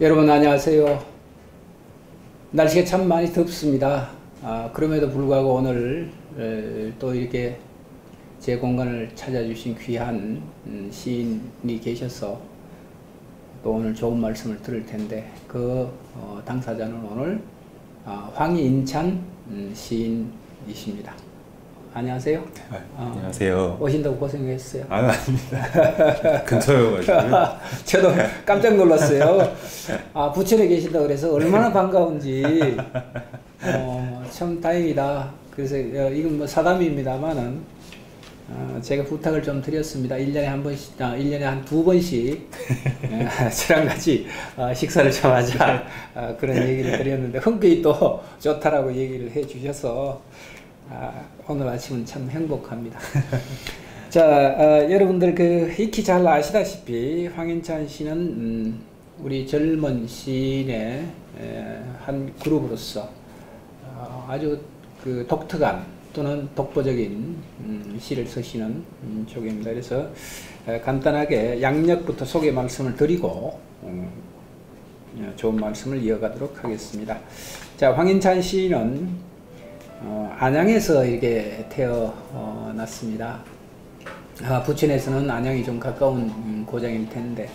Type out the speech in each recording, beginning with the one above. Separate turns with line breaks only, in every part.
여러분 안녕하세요. 날씨가 참 많이 덥습니다. 그럼에도 불구하고 오늘 또 이렇게 제 공간을 찾아주신 귀한 시인이 계셔서 또 오늘 좋은 말씀을 들을 텐데 그 당사자는 오늘 황인찬 시인이십니다. 안녕하세요.
안녕하세요.
오신다고 고생했어요.
아닙니다. 근처여가지고요.
저도 깜짝 놀랐어요. 부천에 계신다 그래서 얼마나 반가운지 참 다행이다. 그래서 이건 뭐 사담입니다만은 제가 부탁을 좀 드렸습니다. 1년에 한 번씩, 1년에 한 2번씩 저랑 같이 식사를 좀 하자. 그런 얘기를 드렸는데 흔쾌히 또 좋다라고 얘기를 해 주셔서 오늘 아침은 참 행복합니다. 자, 여러분들 익히 잘 아시다시피 황인찬 씨는 우리 젊은 시인의 한 그룹으로서 아주 독특한 또는 독보적인 시를 쓰시는 쪽입니다. 그래서 간단하게 양력부터 소개 말씀을 드리고 좋은 말씀을 이어가도록 하겠습니다. 자, 황인찬 시인은 안양에서 이렇게 태어났습니다. 부천에서는 안양이 좀 가까운 고장일 텐데,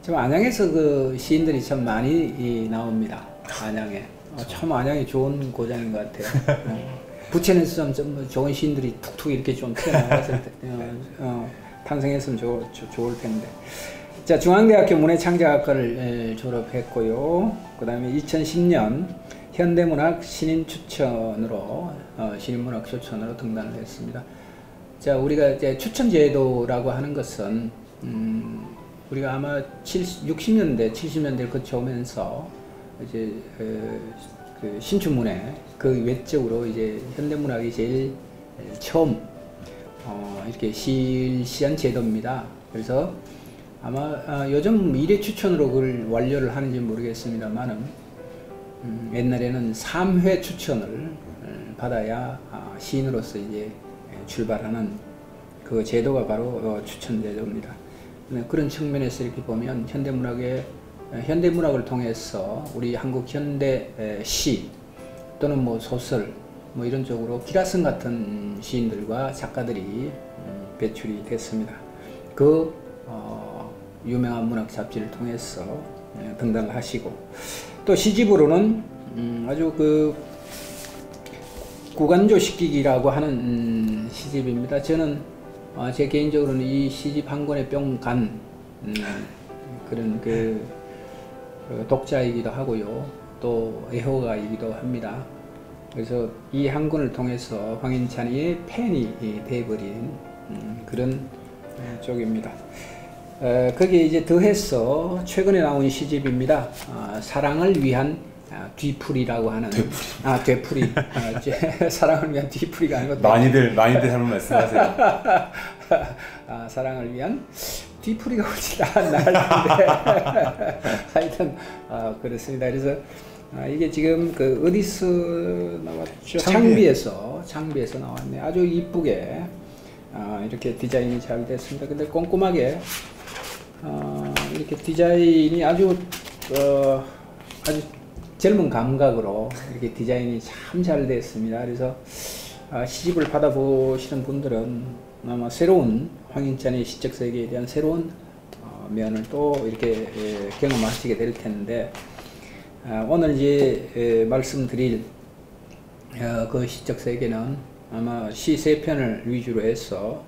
참 안양에서 그 시인들이 참 많이 나옵니다. 안양에. 참 안양이 좋은 고장인 것 같아요. 부천에서 좀 좋은 시인들이 툭툭 이렇게 좀 튀어나왔을 때, 탄생했으면 좋을 텐데. 자, 중앙대학교 문해창작학과를 졸업했고요. 그 다음에 2010년 현대문학 신인 추천으로 신인문학 추천으로 등단을 했습니다. 자, 우리가 이제 추천제도라고 하는 것은 우리가 아마 60년대, 70년대를 거쳐오면서 이제 그 신춘문예 그 외적으로 이제 현대문학이 제일 처음 이렇게 실시한 제도입니다. 그래서 아마 요즘 1회 추천으로 그걸 완료를 하는지 모르겠습니다만은 옛날에는 3회 추천을 받아야 시인으로서 이제 출발하는 그 제도가 바로 추천 제도입니다. 그런 측면에서 이렇게 보면 현대문학을 통해서 우리 한국 현대 시 또는 뭐 소설 뭐 이런 쪽으로 기라성 같은 시인들과 작가들이 배출이 됐습니다. 그 유명한 문학 잡지를 통해서 등단을 하시고, 또 시집으로는 아주 구간조 식기기라고 하는 시집입니다. 저는 제 개인적으로는 이 시집 한 권에 뿅 간 그런 독자이기도 하고요. 또 애호가이기도 합니다. 그래서 이 한 권을 통해서 황인찬이의 팬이 돼버린 그런 쪽입니다. 거기에 이제 더해서 최근에 나온 시집입니다. 사랑을 위한 뒤풀이라고 하는 되풀이. 사랑을 위한 뒤풀이가 아니고
많이들 하는 말씀하세요.
사랑을 위한 뒤풀이가 훨씬 나을 텐데 하여튼 그렇습니다. 그래서 이게 지금 어디서 나왔죠? 창비에서 나왔네. 아주 이쁘게 이렇게 디자인이 잘 됐습니다. 근데 꼼꼼하게 이렇게 디자인이 아주 젊은 감각으로 이렇게 디자인이 참 잘 됐습니다. 그래서 시집을 받아보시는 분들은 아마 새로운 황인찬의 시적 세계에 대한 새로운 면을 또 이렇게 경험하시게 될 텐데, 오늘 이제 말씀드릴 그 시적 세계는 아마 시 3편을 위주로 해서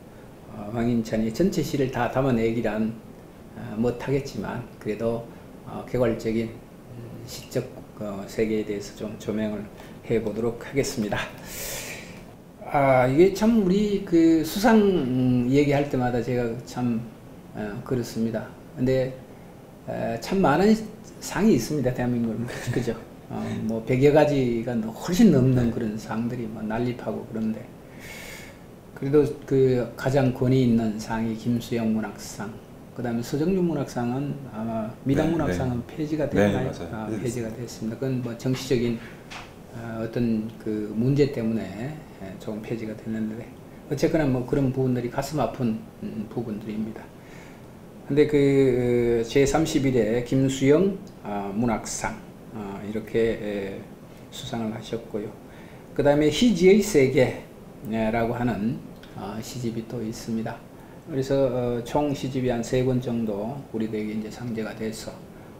황인찬이 전체 시를 다 담아내기란 못하겠지만 그래도 개괄적인 시적 세계에 대해서 좀 조명을 해보도록 하겠습니다. 이게 참 우리 수상 얘기할 때마다 제가 참 그렇습니다. 근데 참 많은 상이 있습니다. 대한민국은. 그죠? 뭐 100여 가지가 훨씬 넘는 그런 상들이 난립하고 그런데, 그래도 가장 권위 있는 상이 김수영 문학상, 그 다음에 서정준 문학상은 아마 미당 문학상은 폐지가 됐나요? 폐지가 됐습니다. 그건 뭐 정치적인 어떤 문제 때문에 조금 폐지가 됐는데, 어쨌거나 뭐 그런 부분들이 가슴 아픈 부분들입니다. 근데 그 제31회 김수영 문학상 이렇게 수상을 하셨고요. 그 다음에 희지의 세계라고 하는 시집이 또 있습니다. 그래서 총 시집이 한 3권 정도 우리들에게 이제 상제가 돼서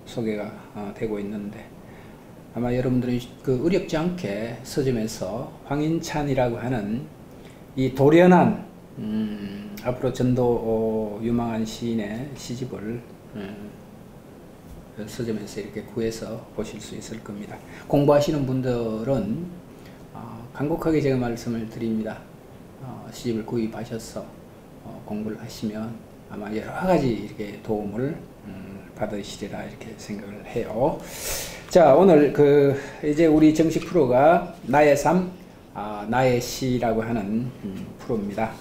소개가 되고 있는데, 아마 여러분들이 그 어렵지 않게 서점에서 황인찬이라고 하는 이 도련한 앞으로 전도 유망한 시인의 시집을 서점에서 이렇게 구해서 보실 수 있을 겁니다. 공부하시는 분들은 간곡하게 제가 말씀을 드립니다. 시집을 구입하셔서 공부를 하시면 아마 여러 가지 이렇게 도움을 받으시리라 이렇게 생각을 해요. 자, 오늘 이제 우리 정식 프로가 나의 삶, 나의 시라고 하는 프로입니다.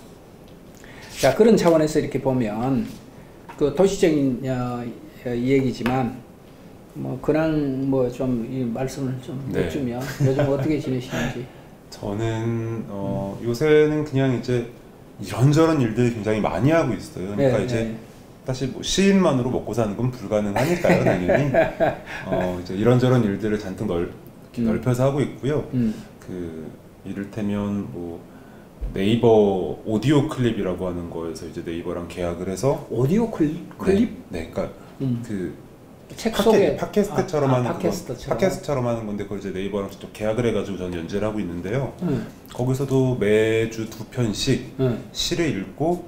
자, 그런 차원에서 이렇게 보면 그 도시적인 얘기지만 근황 좀 이 말씀을 좀 해주면 요즘 어떻게 지내시는지.
저는 요새는 그냥 이제 이런저런 일들을 굉장히 많이 하고 있어요. 그러니까 이제 사실 뭐 시인만으로 먹고 사는 건 불가능하니까요, 당연히. 이제 이런저런 일들을 잔뜩 넓혀서 하고 있고요. 이를테면 뭐 네이버 오디오 클립이라고 하는 거에서 이제 네이버랑 계약을 해서
오디오 클립?
네, 그러니까
책 속에
팟캐스트처럼 하는
팟캐스트처럼
하는 건데 그걸 이제 네이버랑 직접 계약을 해가지고 저는 연재를 하고 있는데요. 거기서도 매주 2편씩 시를 읽고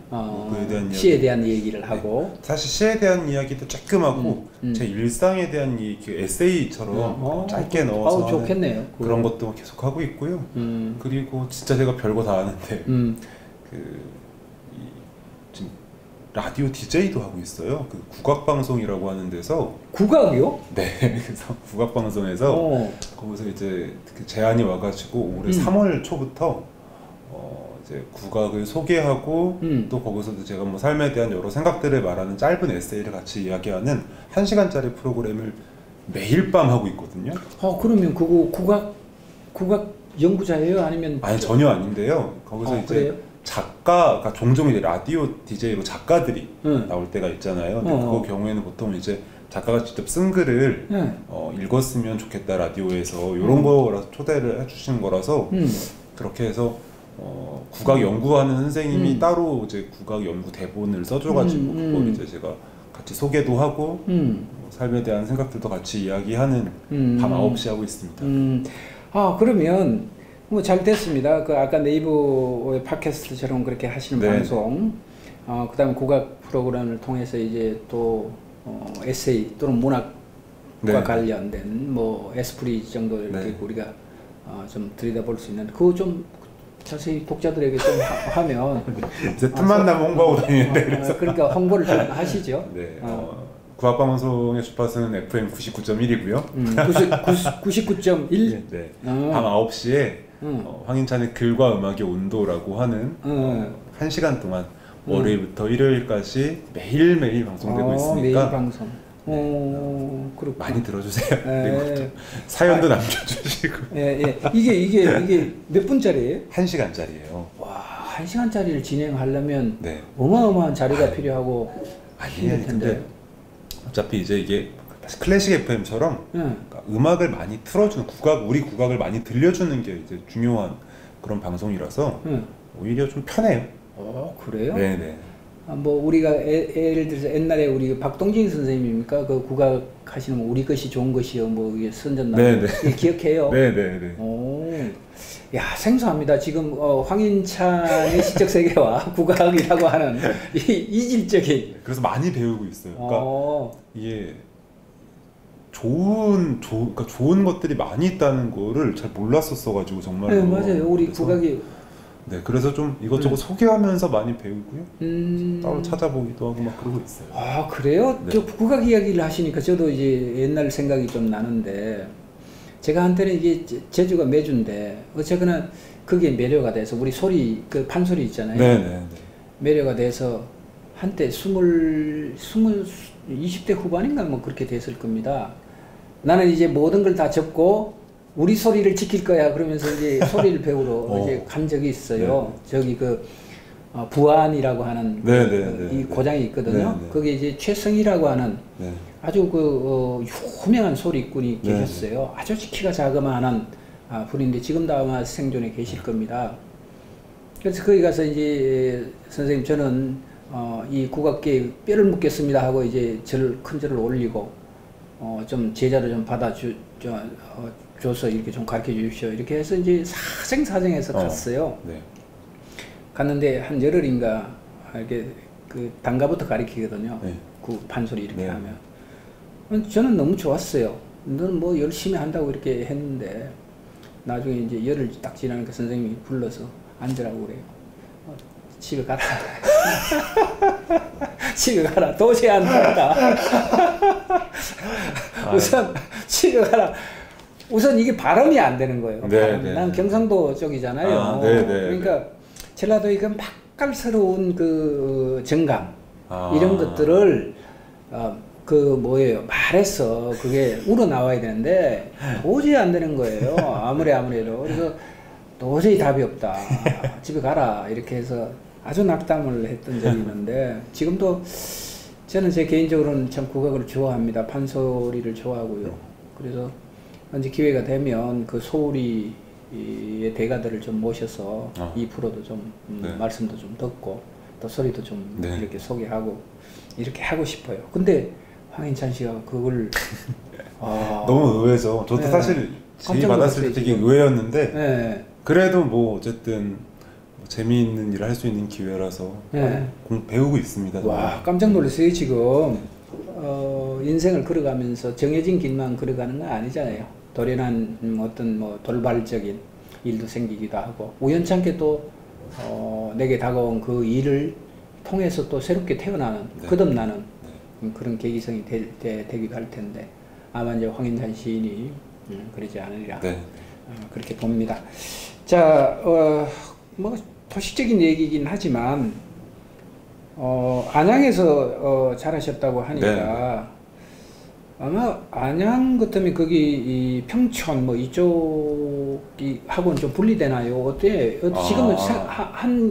그에 대한
시에 대한 얘기를 하고,
사실 시에 대한 이야기도 조금 하고 제 일상에 대한 에세이처럼 짧게 넣어서
좋겠네요.
그런 것도 계속 하고 있고요. 그리고 진짜 제가 별거 다 하는데 지금 라디오 DJ도 하고 있어요. 그 국악방송이라고 하는 데서.
국악이요?
네. 그래서 국악방송에서 거기서 이제 그 제안이 와가지고 올해 3월 초부터 이제 국악을 소개하고 또 거기서도 제가 뭐 삶에 대한 여러 생각들을 말하는 짧은 에세이를 같이 이야기하는 1시간짜리 프로그램을 매일 밤 하고 있거든요.
그러면 그거 국악 연구자예요? 아니면?
아니, 전혀 아닌데요. 거기서 이제
그래요?
작가가 종종 이제 라디오 DJ로 작가들이 나올 때가 있잖아요. 근데 그거 경우에는 보통 이제 작가가 직접 쓴 글을 읽었으면 좋겠다 라디오에서 이런 거라서 초대를 해주시는 거라서 그렇게 해서 국악 연구하는 선생님이 따로 이제 국악 연구 대본을 써줘가지고 그걸 이제 제가 같이 소개도 하고 삶에 대한 생각들도 같이 이야기하는 밤 9시 하고 있습니다.
그러면 뭐 잘 됐습니다. 그 아까 네이버의 팟캐스트처럼 그렇게 하시는 방송, 그다음에 국악 프로그램을 통해서 이제 또 에세이 또는 문학과 관련된 뭐 에스프리 정도 이렇게 우리가 좀 들여다볼 수 있는데, 그거 좀 자세히 독자들에게 좀 하면
이제 틈만 나면 홍보하고 다니는데 그래서
그러니까 홍보를 좀 하시죠.
네. 국악방송의 주파수는 FM 99.1이고요.
99.1?
네. 밤 9시에 황인찬의 글과 음악의 온도라고 하는 1시간 동안 월요일부터 일요일까지 매일매일 방송되고 있으니까
매일 방송. 그렇구나.
많이 들어주세요. 그리고 사연도 남겨주시고.
이게 몇 분짜리예요?
1시간짜리예요.
와, 1시간짜리를 진행하려면 어마어마한 자료가 필요하고 힘들 텐데.
근데 어차피 이제 이게 클래식 FM처럼 그러니까 음악을 많이 틀어주는 우리 국악을 많이 들려주는 게 이제 중요한 그런 방송이라서 오히려 좀 편해요.
그래요?
네네.
뭐 우리가 예를 들어서 옛날에 우리 박동진 선생님입니까? 그 국악 하시는 우리 것이 좋은 것이요, 뭐 이게 선전나무 기억해요?
네네네.
야, 생소합니다. 지금 황인찬의 시적 세계와 국악이라고 하는 이질적인.
그래서 많이 배우고 있어요. 그러니까 이게 그러니까 좋은 것들이 많이 있다는 거를 잘 몰랐었어가지고 정말.
네, 맞아요. 우리 국악이.
네, 그래서 좀 이것저것 소개하면서 많이 배우고요. 따로 찾아보기도 하고 막 그러고 있어요.
그래요? 저 국악 이야기를 하시니까 저도 이제 옛날 생각이 좀 나는데, 제가 한때는 이게 제주가 매주인데 어쨌거나 그게 매료가 돼서 우리 소리 그 판소리 있잖아요.
네네.
매료가 돼서 한때 20대 후반인가 뭐 그렇게 됐을 겁니다. 나는 이제 모든 걸 다 접고 우리 소리를 지킬 거야 그러면서 이제 소리를 배우러 이제 간 적이 있어요. 저기 부안이라고 하는 이 고장이 있거든요.
네네.
거기에 이제 최성희라고 하는
네.
아주 유명한 소리꾼이 계셨어요. 아주 키가 자그마한 분인데 지금도 아마 생존에 계실 겁니다. 그래서 거기 가서 이제 선생님 저는 이 국악계에 뼈를 묻겠습니다 하고 이제 큰 절을 올리고 좀 제자를 좀 줘서 이렇게 좀 가르쳐 주십시오. 이렇게 해서 이제 사정사정해서 갔어요.
네.
갔는데 한 열흘인가 이렇게 그 단가부터 가르치거든요.
네.
그 판소리 이렇게 하면. 저는 너무 좋았어요. 너는 뭐 열심히 한다고 이렇게 했는데 나중에 이제 열흘 딱 지나니까 선생님이 불러서 앉으라고 그래요. 집에 가라. 집에 가라. 도저히 안 된다. 우선 집에 가라. 우선 이게 발음이 안 되는 거예요. 난 경상도 쪽이잖아요. 그러니까 전라도 이건 맛깔스러운 그 정감 이런 것들을 말해서 그게 우러나와야 되는데 도저히 안 되는 거예요. 아무래도. 그래서 도저히 답이 없다. 집에 가라. 이렇게 해서 아주 낙담을 했던 적이 있는데 지금도 저는 제 개인적으로는 참 국악을 좋아합니다. 판소리를 좋아하고요. 그래서 언제 기회가 되면 그 소리의 대가들을 좀 모셔서 이 프로도 좀 말씀도 좀 듣고 또 소리도 좀 이렇게 소개하고 이렇게 하고 싶어요. 근데 황인찬 씨가 그걸
너무 의외죠. 저도 사실 지휘 받았을 때 되게 의외였는데 그래도 뭐 어쨌든 재미있는 일을 할 수 있는 기회라서 배우고 있습니다.
와, 깜짝 놀랐어요. 지금 인생을 걸어가면서 정해진 길만 걸어가는 건 아니잖아요. 돌연한 어떤 돌발적인 일도 생기기도 하고 우연찮게 또 내게 다가온 그 일을 통해서 또 새롭게 태어나는 거듭나는 그런 계기성이 되기도 할 텐데 아마 이제 황인찬 시인이 그러지 않으리라 그렇게 봅니다. 자, 뭐 도식적인 얘기긴 하지만 안양에서 자라셨다고 하니까 아마 안양 같으면 거기 이 평촌 뭐 이쪽이 하고는 좀 분리되나요? 어때? 지금은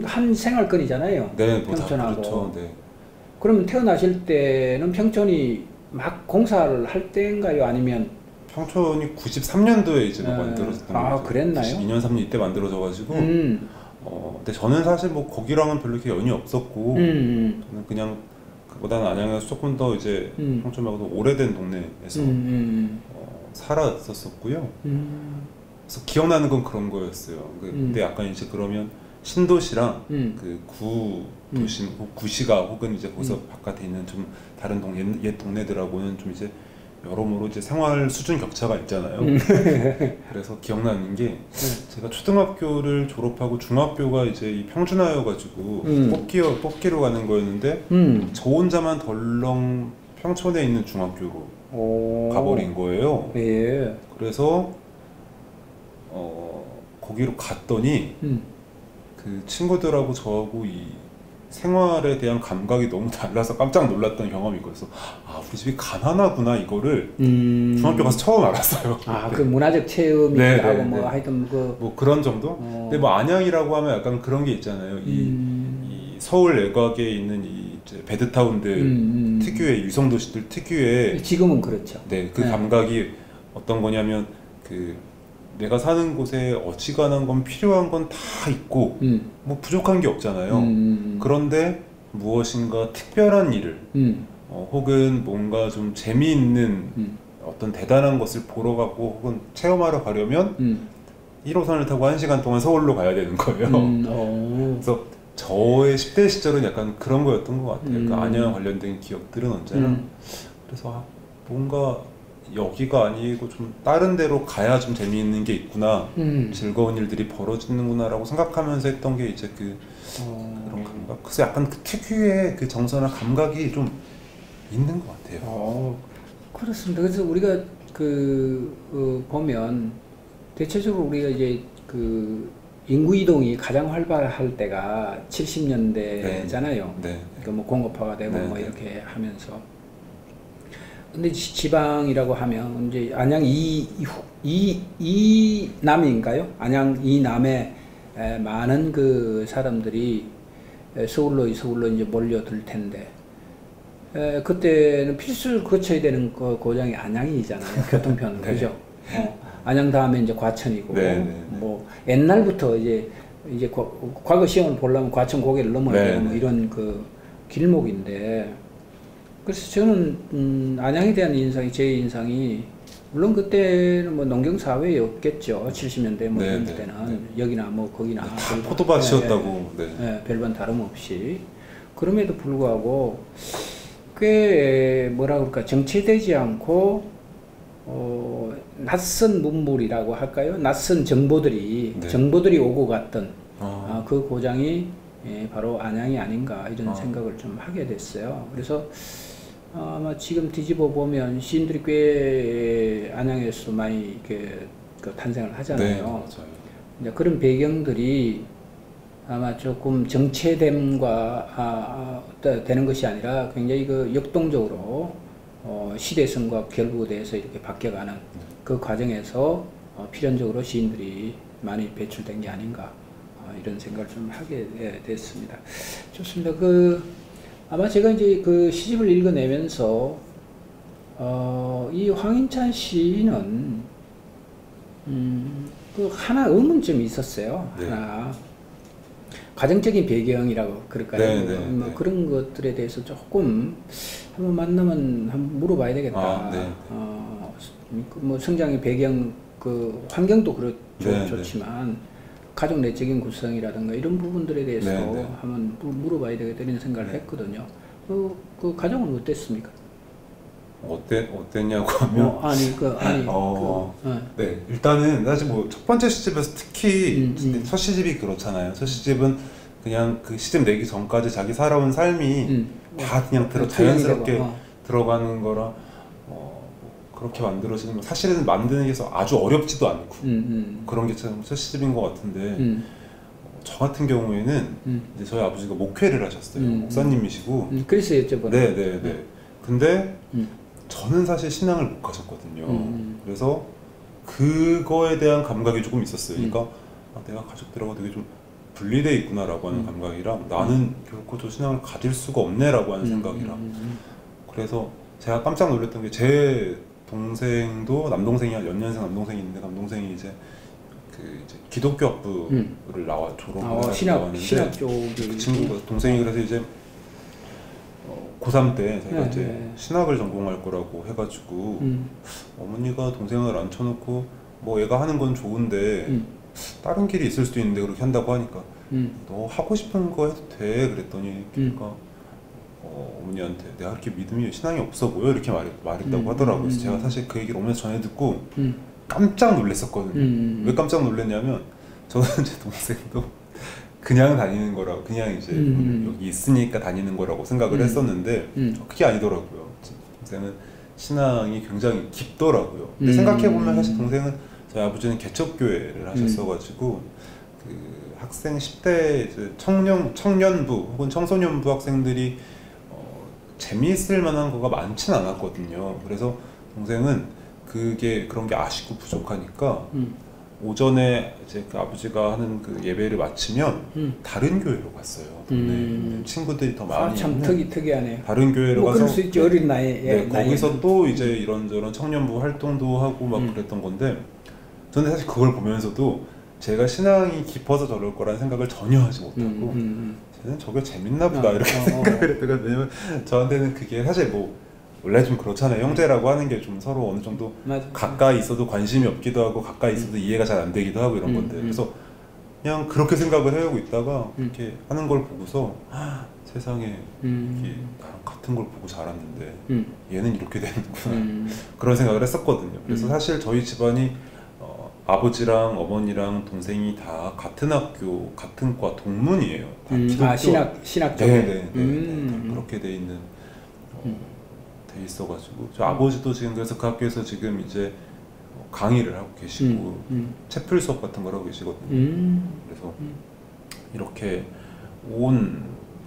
한 생활권이잖아요. 평촌하고.
그렇죠.
그러면 태어나실 때는 평촌이 막 공사를 할 때인가요? 아니면
평촌이 93년도에 이제 만들어졌던 거죠.
그랬나요?
92년, 3년 이때 만들어져가지고 근데 저는 사실 뭐 거기랑은 별로 이렇게 연이 없었고 저는 그냥 그보다는 안양에서 조금 더 이제 평촌 말고도 오래된 동네에서 살았었고요. 그래서 기억나는 건 그런 거였어요. 근데 약간 이제 그러면 신도시랑 그 구도시, 구시가 혹은 이제 거기서 바깥에 있는 좀 다른 옛 동네들하고는 좀 이제 여러모로 이제 생활 수준 격차가 있잖아요. 그래서 기억나는 게 제가 초등학교를 졸업하고 중학교가 이제 이 평준화여가지고 뽑기로 가는 거였는데 저 혼자만 덜렁 평촌에 있는 중학교로 가버린 거예요. 그래서 거기로 갔더니 그 친구들하고 저하고 이 생활에 대한 감각이 너무 달라서 깜짝 놀랐던 경험이 있어서 우리 집이 가난하구나 이거를 중학교 가서 처음 알았어요.
그 문화적 체험이기도 하고 뭐 하여튼
뭐 그런 정도? 근데 뭐 안양이라고 하면 약간 그런 게 있잖아요. 이 서울 외곽에 있는 이 이제 베드타운들 특유의 유성도시들 특유의
지금은 그렇죠.
그 감각이 어떤 거냐면 내가 사는 곳에 어지간한 건 필요한 건 다 있고 뭐 부족한 게 없잖아요. 그런데 무엇인가 특별한 일을 혹은 뭔가 좀 재미있는 어떤 대단한 것을 보러 가고 혹은 체험하러 가려면 1호선을 타고 1시간 동안 서울로 가야 되는 거예요. 그래서 저의 10대 시절은 약간 그런 거였던 것 같아요. 그 안양 관련된 기억들은 언제나 그래서 뭔가 여기가 아니고 좀 다른 데로 가야 좀 재미있는 게 있구나, 즐거운 일들이 벌어지는구나 라고 생각하면서 했던 게 이제 그런 감각. 그래서 약간 그 특유의 그 정서나 감각이 좀 있는 것 같아요.
그렇습니다. 그래서 우리가 보면 대체적으로 우리가 이제 인구 이동이 가장 활발할 때가 70년대잖아요. 그러니까 뭐 공업화가 되고 뭐 이렇게 하면서. 근데 지방이라고 하면 이제 안양 이남인가요? 안양 이남에 많은 그 사람들이 서울로 이제 몰려들 텐데 그때는 필수를 거쳐야 되는 고장이 안양이잖아요. 교통편으로.
네.
그죠? 안양 다음에 이제 과천이고 뭐 옛날부터 이제 과거 시험을 보려면 과천 고개를 넘어야 되는 뭐 이런 그 길목인데 그래서 저는 안양에 대한 인상이 제 인상이 물론 그때는 뭐 농경 사회였겠죠. 70년대 뭐 이런 때는 여기나 뭐 거기나
다 포도밭이었다고.
별반 다름없이 그럼에도 불구하고 꽤 뭐라 그럴까 정체되지 않고 낯선 문물이라고 할까요? 낯선 정보들이 오고 갔던 그 고장이 바로 안양이 아닌가 이런 생각을 좀 하게 됐어요. 그래서 아마 지금 뒤집어 보면 시인들이 꽤 안양에서 많이 이렇게 탄생을 하잖아요. 이제 그런 배경들이 아마 조금 정체됨과 되는 것이 아니라 굉장히 그 역동적으로 시대성과 결부돼서 이렇게 바뀌어가는 그 과정에서 필연적으로 시인들이 많이 배출된 게 아닌가 이런 생각을 좀 하게 됐습니다. 좋습니다. 아마 제가 이제 그 시집을 읽어내면서 이 황인찬 시인은 하나 의문점이 있었어요. 하나 가정적인 배경이라고 그럴까요? 그런 것들에 대해서 조금 한번 만나면 한번 물어봐야 되겠다. 뭐 성장의 배경, 그 환경도 좋지만 가족 내적인 구성이라든가 이런 부분들에 대해서 한번 물어봐야 되겠다 이런 생각을 했거든요. 그 가정은 어땠습니까?
어땠냐고 하면 일단은 사실 뭐 첫 번째 시집에서 특히 첫 시집이 그렇잖아요. 첫 시집은 그냥 그 시집 내기 전까지 자기 살아온 삶이 다 그냥 자연스럽게 들어가는 거라 그렇게 만들어지는 거 사실은 만드는 게 아주 어렵지도 않고 그런 게 참 첫 시집인 것 같은데 저 같은 경우에는 이제 저희 아버지가 목회를 하셨어요. 목사님이시고
그래서 여쭤보는
근데 저는 사실 신앙을 못 가졌거든요. 그래서 그거에 대한 감각이 조금 있었어요. 그러니까 내가 가족들하고 되게 좀 분리되어 있구나라고 하는 감각이랑 나는 결코 저 신앙을 가질 수가 없네라고 하는 생각이랑 그래서 제가 깜짝 놀랐던 게 제 동생도 남동생이 연년생 남동생이 있는데 남동생이 이제 기독교 학부를 졸업을
신학 쪽이
그 친구가 동생이 그래서 이제 고3 때 제가 이제 신학을 전공할 거라고 해가지고 어머니가 동생을 앉혀놓고 뭐 얘가 하는 건 좋은데 다른 길이 있을 수도 있는데 그렇게 한다고 하니까 너 하고 싶은 거 해도 돼 그랬더니 그러니까 어머니한테 내가 그렇게 믿음이 신앙이 없어 보여 이렇게 말했다고 하더라고요. 그래서 제가 사실 그 얘기를 어머니한테 전해 듣고 깜짝 놀랐었거든요. 왜 깜짝 놀랐냐면 저는 제 동생도 그냥 다니는 거라고 그냥 이제 여기 있으니까 다니는 거라고 생각을 했었는데 그게 아니더라고요. 동생은 신앙이 굉장히 깊더라고요. 근데 생각해보면 사실 동생은 저희 아버지는 개척교회를 하셨어가지고 그 학생 10대 청년부 혹은 청소년부 학생들이 재미있을 만한 거가 많진 않았거든요. 그래서 동생은 그런 게 아쉽고 부족하니까 오전에 이제 그 아버지가 하는 그 예배를 마치면 다른 교회로 갔어요. 동네 친구들이 더 많이
참 특이하네요.
다른 교회로 가서
그럴 수 있지 어린 나이에
거기서 또 이제 이런저런 청년부 활동도 하고 막 그랬던 건데 저는 사실 그걸 보면서도 제가 신앙이 깊어서 저럴 거라는 생각을 전혀 하지 못하고 쟤는 저게 재밌나 보다 이렇게 생각을 했다가 왜냐면 저한테는 그게 사실 뭐 원래 좀 그렇잖아요. 형제라고 하는 게 좀 서로 어느 정도 가까이 있어도 관심이 없기도 하고 가까이 있어도 이해가 잘 안 되기도 하고 이런 건데 그래서 그냥 그렇게 생각을 해오고 있다가 이렇게 하는 걸 보고서 세상에 이게 나랑 같은 걸 보고 자랐는데 얘는 이렇게 되는구나 그런 생각을 했었거든요. 그래서 사실 저희 집안이 아버지랑 어머니랑 동생이 다 같은 학교, 같은 과 동문이에요. 다 기독교.
신학 쪽.
그렇게 돼 있는 돼 있어가지고 저 아버지도 지금 그래서 그 학교에서 지금 이제 강의를 하고 계시고 채플 수업 같은 걸 하고 계시거든요. 그래서 이렇게 온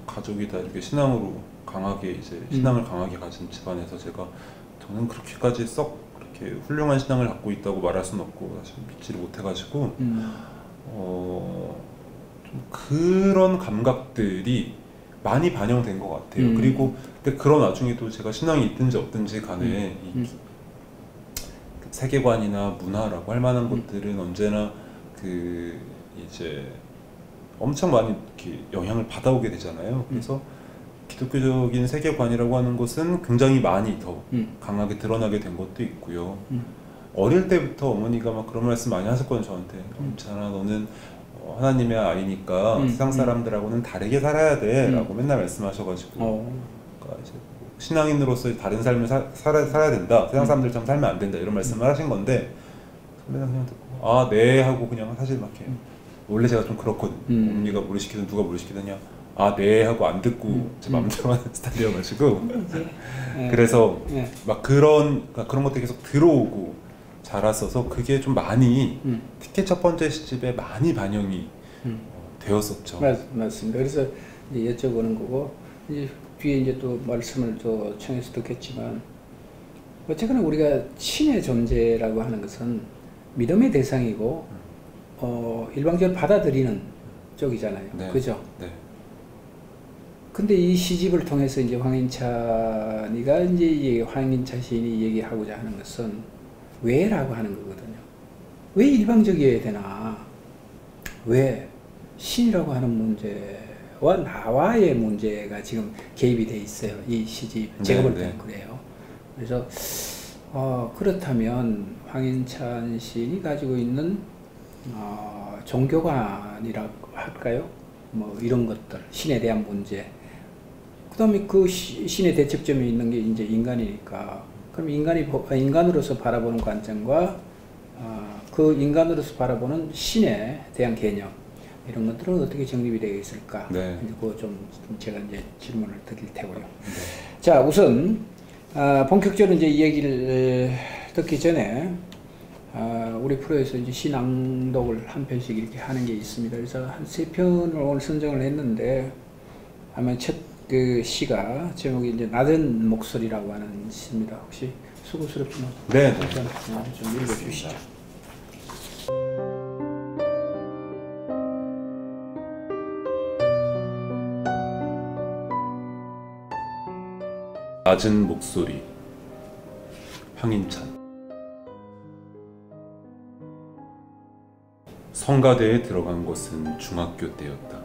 가족이 다 이렇게 신앙으로 강하게 이제 신앙을 강하게 가진 집안에서 저는 그렇게까지 썩 그렇게 훌륭한 신앙을 갖고 있다고 말할 수는 없고 사실 믿지를 못해가지고 좀 그런 감각들이 많이 반영된 것 같아요. 그리고 근데 그런 와중에도 제가 신앙이 있든지 없든지 간에 이 세계관이나 문화라고 할 만한 것들은 언제나 그 이제 엄청 많이 이렇게 영향을 받아오게 되잖아요. 그래서 기독교적인 세계관이라고 하는 것은 굉장히 많이 더 강하게 드러나게 된 것도 있고요. 어릴 때부터 어머니가 막 그런 말씀 많이 하셨거든요, 저한테. 엄찬아, 너는 하나님의 아이니까 세상 사람들하고는 다르게 살아야 돼 라고 맨날 말씀하셔가지고 그러니까 이제 신앙인으로서 다른 삶을 살아야 된다, 세상 사람들처럼 살면 안 된다 이런 말씀을 하신 건데 맨날 그냥 듣고 아 네 하고 그냥 사실 막 이렇게 원래 제가 좀 그렇거든요. 어머니가 뭘 시키든 누가 뭘 시키든요 아 네 하고 안 듣고 제 마음대로 하는 스타일이어가지고 그래서 막 그런 것들이 계속 들어오고 자랐어서 그게 좀 많이 특히 첫 번째 시집에 많이 반영이 되었었죠.
맞습니다. 그래서 이제 여쭤보는 거고 이제 뒤에 이제 또 말씀을 또 청해서 듣겠지만 어쨌거나 우리가 신의 존재라고 하는 것은 믿음의 대상이고 일방적으로 받아들이는 쪽이잖아요.
네.
그죠?
네.
근데 이 시집을 통해서 이제 황인찬이가 이제 황인찬 시인이 얘기하고자 하는 것은 왜라고 하는 거거든요. 왜 일방적이어야 되나? 왜 신이라고 하는 문제와 나와의 문제가 지금 개입이 돼 있어요. 이 시집 제가 볼 때는 그래요. 그래서 그렇다면 황인찬 시인이 가지고 있는 종교관이라고 할까요? 뭐 이런 것들, 신에 대한 문제. 그 다음에 그 신의 대척점에 있는 게 이제 인간이니까. 그럼 인간으로서 바라보는 관점과 그 인간으로서 바라보는 신에 대한 개념 이런 것들은 어떻게 정립이 되어 있을까?
네.
그거 좀 제가 이제 질문을 드릴 테고요. 네. 자, 우선 본격적으로 이제 이 얘기를 듣기 전에 우리 프로에서 이제 시낭독을 한 편씩 이렇게 하는 게 있습니다. 그래서 한 3편을 오늘 선정을 했는데 아마 첫 그 시가 제목이 이제 낮은 목소리라고 하는 시입니다. 혹시 수고스럽지만
네,
좀 읽어주시죠.
낮은 목소리 황인찬. 성가대에 들어간 것은 중학교 때였다.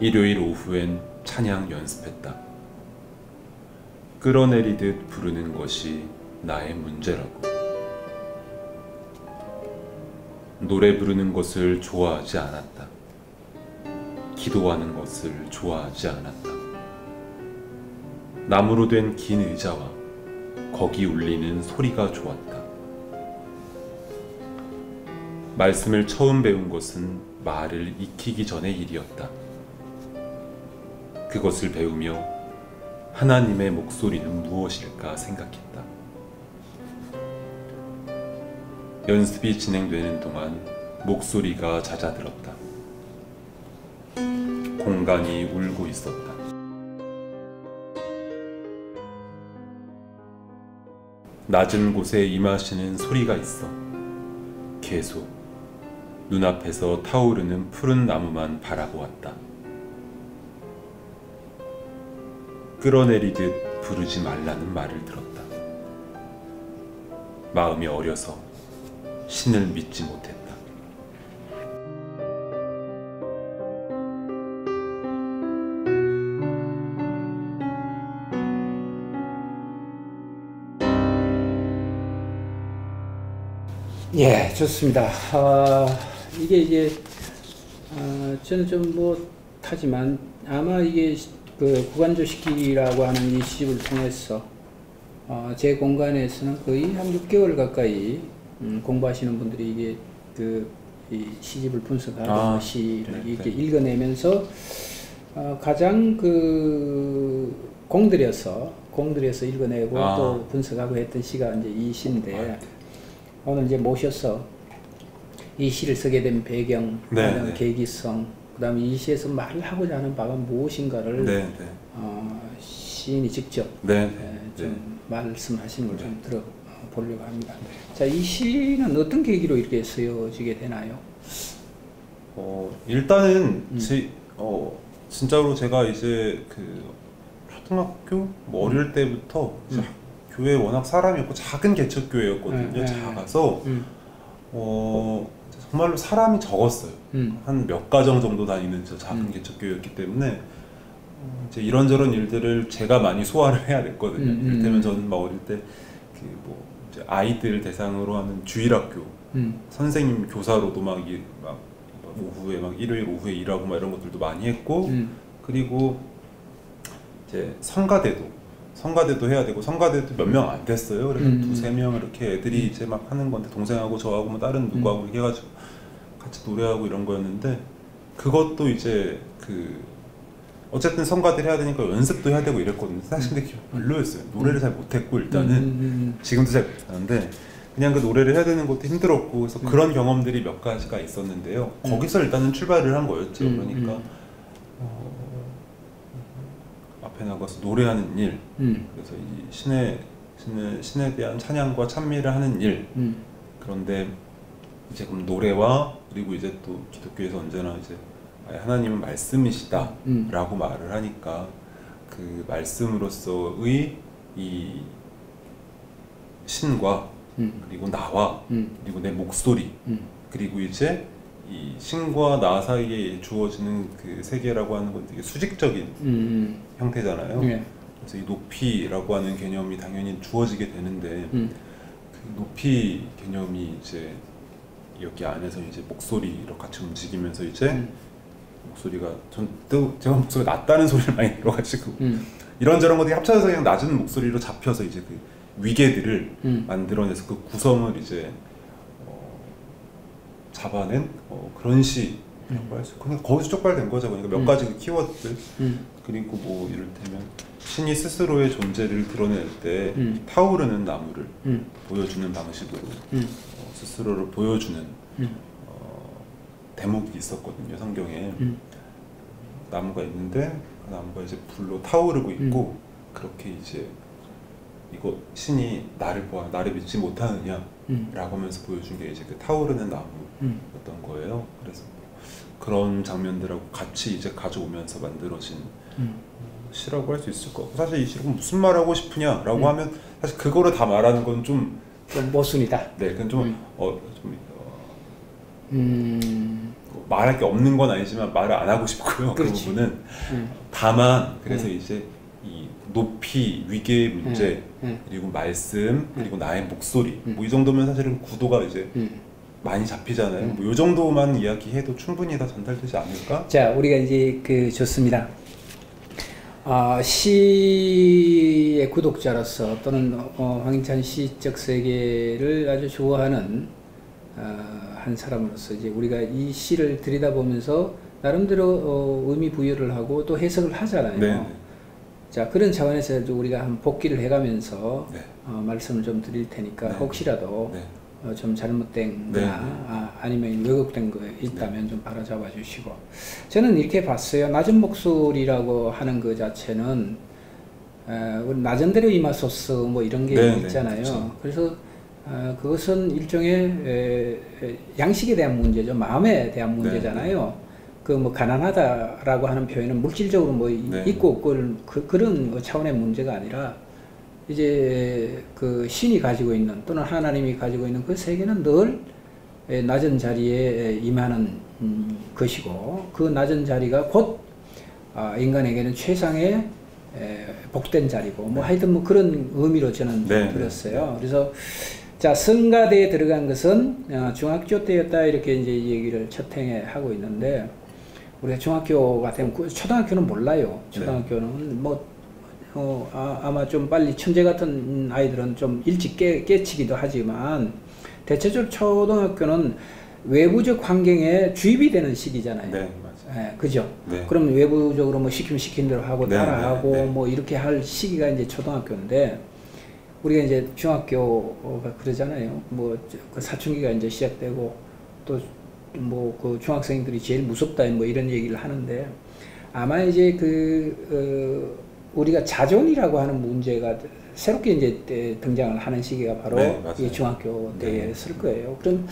일요일 오후엔 찬양 연습했다. 끌어내리듯 부르는 것이 나의 문제라고. 노래 부르는 것을 좋아하지 않았다. 기도하는 것을 좋아하지 않았다. 나무로 된 긴 의자와 거기 울리는 소리가 좋았다. 말씀을 처음 배운 것은 말을 익히기 전의 일이었다. 그것을 배우며 하나님의 목소리는 무엇일까 생각했다. 연습이 진행되는 동안 목소리가 잦아들었다. 공간이 울고 있었다. 낮은 곳에 임하시는 소리가 있어. 계속 눈앞에서 타오르는 푸른 나무만 바라보았다. 끌어내리듯 부르지 말라는 말을 들었다. 마음이 어려서 신을 믿지 못했다.
예, 좋습니다. 이게 이제 저는 좀 못하지만 아마 이게 그 구간조식기라고 하는 이 시집을 통해서 제 공간에서는 거의 한 6개월 가까이 공부하시는 분들이 이게 이 시집을 분석하고 시를 이렇게 읽어내면서 가장 공들여서 읽어내고 또 분석하고 했던 시가 이제 이 시인데 오늘 이제 모셔서 이 시를 쓰게 된 배경, 계기성, 그다음에 이 시에서 말하고자 하는 바가 무엇인가를 시인이 직접 좀 말씀하시는 걸 좀 들어보려고 합니다. 자, 이 시는 어떤 계기로 이렇게 쓰여지게 되나요?
일단은 진짜로 제가 이제 그 초등학교 뭐 어릴 때부터 교회 워낙 사람이 없고 작은 개척교회였거든요. 작아서 정말로 사람이 적었어요. 한 몇 가정 정도 다니는 저 작은 개척교회였기 때문에 이제 이런저런 일들을 제가 많이 소화를 해야 됐거든요. 이를테면 저는 막 어릴 때 그 뭐 이제 아이들 대상으로 하는 주일학교 선생님 교사로도 막 오후에 막 일요일 오후에 일하고 막 이런 것들도 많이 했고 그리고 이제 성가대도 해야 되고 성가대도 몇 명 안 됐어요. 그래서 두세 명 이렇게 애들이 이제 막 하는 건데 동생하고 저하고 뭐 다른 누구하고 이렇게 해가지고 같이 노래하고 이런 거였는데 그것도 이제 그 어쨌든 성가대를 해야 되니까 연습도 해야 되고 이랬거든요. 사실 근데 별로였어요. 노래를 잘 못했고 일단은 지금도 잘 못하는데 그냥 그 노래를 해야 되는 것도 힘들었고 그래서 그런 경험들이 몇 가지가 있었는데요. 거기서 일단은 출발을 한 거였죠. 그러니까 앞에 나가서 노래하는 일, 그래서 이 신에 대한 찬양과 찬미를 하는 일. 그런데 이제 그럼 노래와 그리고 이제 또 기독교에서 언제나 이제 하나님은 말씀이시다 라고 말을 하니까 그 말씀으로서의 이 신과 그리고 나와 그리고 내 목소리 그리고 이제 이 신과 나 사이에 주어지는 그 세계라고 하는 건 되게 수직적인 형태잖아요. 그래서 이 높이라고 하는 개념이 당연히 주어지게 되는데 그 높이 개념이 이제 여기 안에서 이제 목소리로 같이 움직이면서 이제 목소리가 제가 목소리가 낮다는 소리를 많이 들어가지고 이런저런 것들이 합쳐져서 그냥 낮은 목소리로 잡혀서 이제 그 위계들을 만들어내서 그 구성을 이제 잡아낸 그런 시라고 할 수 있고 그냥 거기서 촉발된 거죠. 그러니까 몇 가지 그 키워드들 그리고 뭐 이를테면 신이 스스로의 존재를 드러낼 때 타오르는 나무를 보여주는 방식으로 스스로를 보여주는 대목이 있었거든요. 성경에 나무가 있는데 그 나무가 이제 불로 타오르고 있고 그렇게 이제 이거 신이 나를 믿지 못하느냐라고 하면서 보여준 게 이제 그 타오르는 나무였던 거예요. 그래서 그런 장면들하고 같이 이제 가져오면서 만들어진 시라고 할 수 있을 것 같고 사실 이 시가 무슨 말하고 싶으냐라고 하면 사실 그거를 다 말하는 건 좀
모순이다.
네, 그건 말할 게 없는 건 아니지만 말을 안 하고 싶고요. 그 부분은 다만 그래서 이제 이 높이, 위계의 문제 그리고 말씀 그리고 나의 목소리 뭐 이 정도면 사실은 구도가 이제 많이 잡히잖아요. 뭐 이 정도만 이야기해도 충분히 다 전달되지 않을까?
자, 우리가 이제 좋습니다. 시의 구독자로서 또는 황인찬 시적 세계를 아주 좋아하는 한 사람으로서 이제 우리가 이 시를 들여다보면서 나름대로 의미 부여를 하고 또 해석을 하잖아요. 네. 자, 그런 차원에서 우리가 한 복기를 해가면서 네. 말씀을 좀 드릴 테니까 네. 혹시라도 네. 좀 잘못된 거나 아니면 왜곡된 거 있다면 좀 바로잡아 주시고 저는 이렇게 봤어요. 낮은 목소리라고 하는 그 자체는 낮은 대로 임하소서 뭐 이런 게 있잖아요. 그렇죠. 그래서 그것은 일종의 양식에 대한 문제죠. 마음에 대한 문제잖아요. 그 뭐 가난하다라고 하는 표현은 물질적으로 뭐 있고 없고 그런 차원의 문제가 아니라 이제 그 신이 가지고 있는 또는 하나님이 가지고 있는 그 세계는 늘 낮은 자리에 임하는 것이고 그 낮은 자리가 곧 인간에게는 최상의 복된 자리고 뭐 하여튼 뭐 그런 의미로 저는 들었어요. 그래서 자, 성가대에 들어간 것은 중학교 때였다 이렇게 이제 얘기를 첫 행에 하고 있는데 우리가 중학교 같으면 초등학교는 몰라요. 초등학교는 뭐 아마 좀 빨리 천재 같은 아이들은 좀 일찍 깨치기도 하지만 대체적으로 초등학교는 외부적 환경에 주입이 되는 시기잖아요. 네, 맞아요. 그죠? 네. 그럼 외부적으로 뭐 시킨 대로 하고 따라하고 뭐 이렇게 할 시기가 이제 초등학교인데 우리가 이제 중학교가 그러잖아요. 뭐 그 사춘기가 이제 시작되고 또 뭐 그 중학생들이 제일 무섭다 뭐 이런 얘기를 하는데 아마 이제 우리가 자존이라고 하는 문제가 새롭게 이제 등장을 하는 시기가 바로 이 중학교 때였을 거예요. 그럼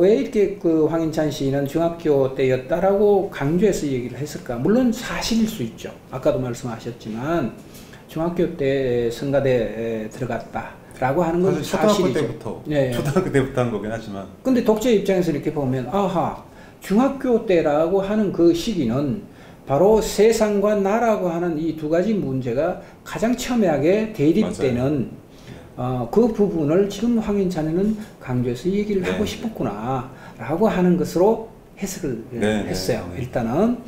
왜 이렇게 그 황인찬 시인은 중학교 때였다라고 강조해서 얘기를 했을까? 물론 사실일 수 있죠. 아까도 말씀하셨지만 중학교 때 성가대에 들어갔다라고 하는 건 사실이죠.
초등학교 때부터 한 거긴 하지만.
근데 독자 입장에서 이렇게 보면 아하, 중학교 때라고 하는 그 시기는 바로 세상과 나라고 하는 이 두 가지 문제가 가장 첨예하게 대립되는 그 부분을 지금 황인찬이는 강조해서 얘기를 하고 싶었구나 라고 하는 것으로 해석을 했어요. 일단은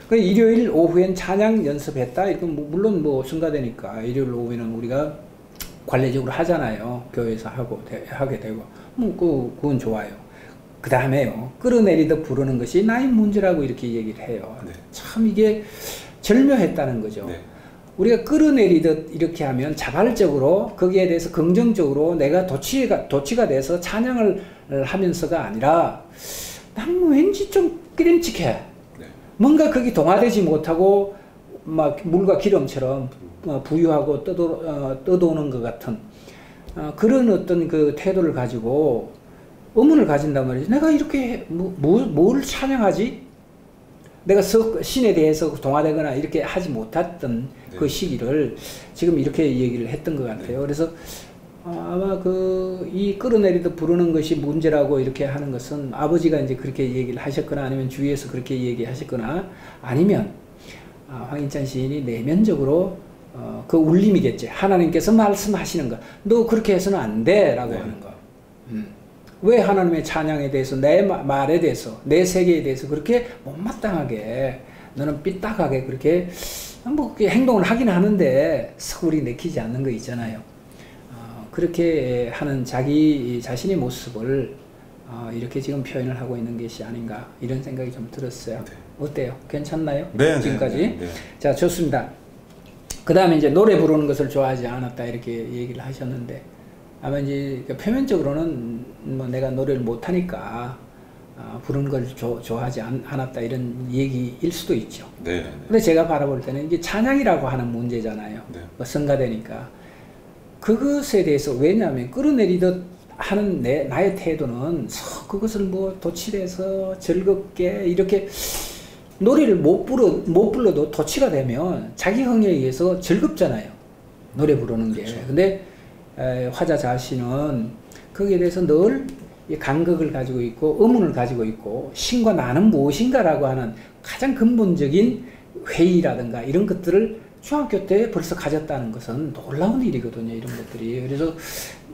그 일요일 오후엔 찬양 연습했다. 이건 물론 뭐 성가대니까 일요일 오후에는 우리가 관례적으로 하잖아요. 교회에서 하게 되고 그건 좋아요. 그 다음에요, 끌어내리듯 부르는 것이 나의 문제라고 이렇게 얘기를 해요. 참 이게 절묘했다는 거죠. 우리가 끌어내리듯 이렇게 하면 자발적으로 거기에 대해서 긍정적으로 내가 도취가 돼서 찬양을 하면서가 아니라 나는 왠지 좀 끄림칙해. 뭔가 거기 동화되지 못하고 막 물과 기름처럼 부유하고 떠도는 것 같은 그런 어떤 그 태도를 가지고 의문을 가진단 말이지. 내가 이렇게 뭘 찬양하지? 내가 신에 대해서 동화되거나 이렇게 하지 못했던 그 시기를 지금 이렇게 얘기를 했던 것 같아요. 그래서 아마 이 끌어내리듯 부르는 것이 문제라고 이렇게 하는 것은 아버지가 이제 그렇게 얘기를 하셨거나 아니면 주위에서 그렇게 얘기하셨거나 아니면 황인찬 시인이 내면적으로 그 울림이겠지. 하나님께서 말씀하시는 거. 너 그렇게 해서는 안 돼. 라고 하는 거. 왜 하나님의 찬양에 대해서, 내 말에 대해서, 내 세계에 대해서 그렇게 못마땅하게, 너는 삐딱하게 그렇게 행동을 하긴 하는데 서울이 내키지 않는 거 있잖아요. 그렇게 하는 자기 자신의 모습을 이렇게 지금 표현을 하고 있는 것이 아닌가 이런 생각이 좀 들었어요. 어때요? 괜찮나요? 지금까지? 자, 좋습니다. 그 다음에 이제 노래 부르는 것을 좋아하지 않았다 이렇게 얘기를 하셨는데 아마 이제 표면적으로는 뭐 내가 노래를 못하니까 부르는 걸 좋아하지 않았다 이런 얘기일 수도 있죠. 근데 제가 바라볼 때는 이게 찬양이라고 하는 문제잖아요. 뭐 성가대니까 그것에 대해서, 왜냐하면 끌어내리듯 하는 나의 태도는 그것을 뭐 도취해서 즐겁게 이렇게 노래를 못 불러도 도취가 되면 자기 흥에 의해서 즐겁잖아요. 노래 부르는 게. 근데 화자 자신은 거기에 대해서 늘 간극을 가지고 있고 의문을 가지고 있고 신과 나는 무엇인가라고 하는 가장 근본적인 회의라든가 이런 것들을 중학교 때 벌써 가졌다는 것은 놀라운 일이거든요. 이런 것들이. 그래서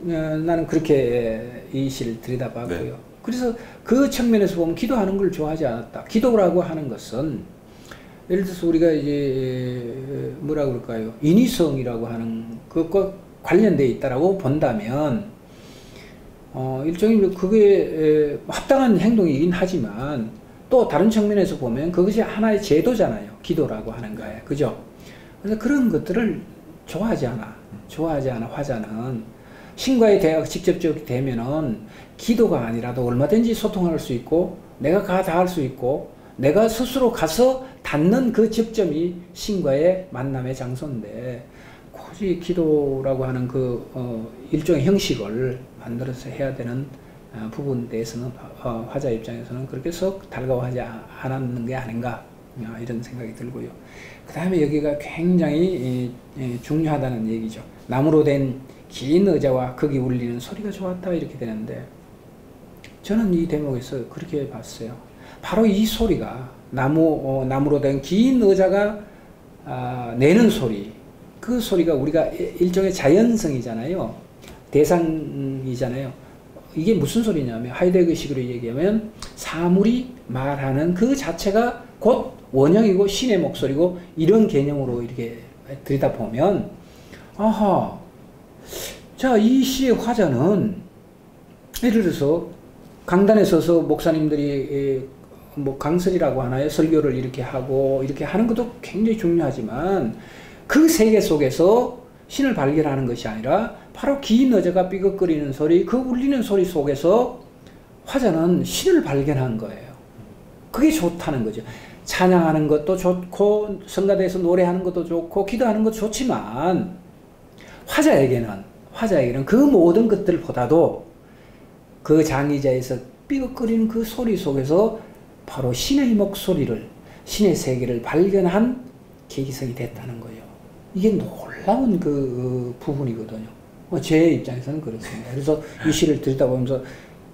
나는 그렇게 이 시를 들여다봤고요. 그래서 그 측면에서 보면 기도하는 걸 좋아하지 않았다. 기도라고 하는 것은 예를 들어서 우리가 이제 뭐라 그럴까요? 인위성이라고 하는 그것과 관련되어 있다라고 본다면 일종의 그게 합당한 행동이긴 하지만 또 다른 측면에서 보면 그것이 하나의 제도잖아요. 기도라고 하는 거예요. 그죠? 그래서 그런 것들을 좋아하지 않아 화자는. 신과의 대화가 직접적으로 되면은 기도가 아니라도 얼마든지 소통할 수 있고 내가 다 할 수 있고 내가 스스로 가서 닿는 그 접점이 신과의 만남의 장소인데 굳이 기도라고 하는 그 일종의 형식을 만들어서 해야 되는 부분에 대해서는 화자 입장에서는 그렇게 썩 달가워하지 않았는 게 아닌가 이런 생각이 들고요. 그 다음에 여기가 굉장히 중요하다는 얘기죠. 나무로 된 긴 의자와 거기 울리는 소리가 좋았다 이렇게 되는데 저는 이 대목에서 그렇게 봤어요. 바로 이 소리가 나무로 된 긴 의자가 내는 소리, 그 소리가 우리가 일종의 자연성이잖아요. 대상이잖아요. 이게 무슨 소리냐면 하이데거식으로 얘기하면 사물이 말하는 그 자체가 곧 원형이고 신의 목소리고 이런 개념으로 이렇게 들여다보면 아하, 자, 이 시의 화자는 예를 들어서 강단에 서서 목사님들이 뭐 강설이라고 하나요? 설교를 이렇게 하고 이렇게 하는 것도 굉장히 중요하지만 그 세계 속에서 신을 발견하는 것이 아니라 바로 긴 의자가 삐걱거리는 소리, 그 울리는 소리 속에서 화자는 신을 발견한 거예요. 그게 좋다는 거죠. 찬양하는 것도 좋고 성가대에서 노래하는 것도 좋고 기도하는 것도 좋지만 화자에게는 그 모든 것들보다도 그 장의자에서 삐걱거리는 그 소리 속에서 바로 신의 목소리를, 신의 세계를 발견한 계기성이 됐다는 거예요. 이게 놀라운 그 부분이거든요. 제 입장에서는 그렇습니다. 그래서 이 시를 들여다보면서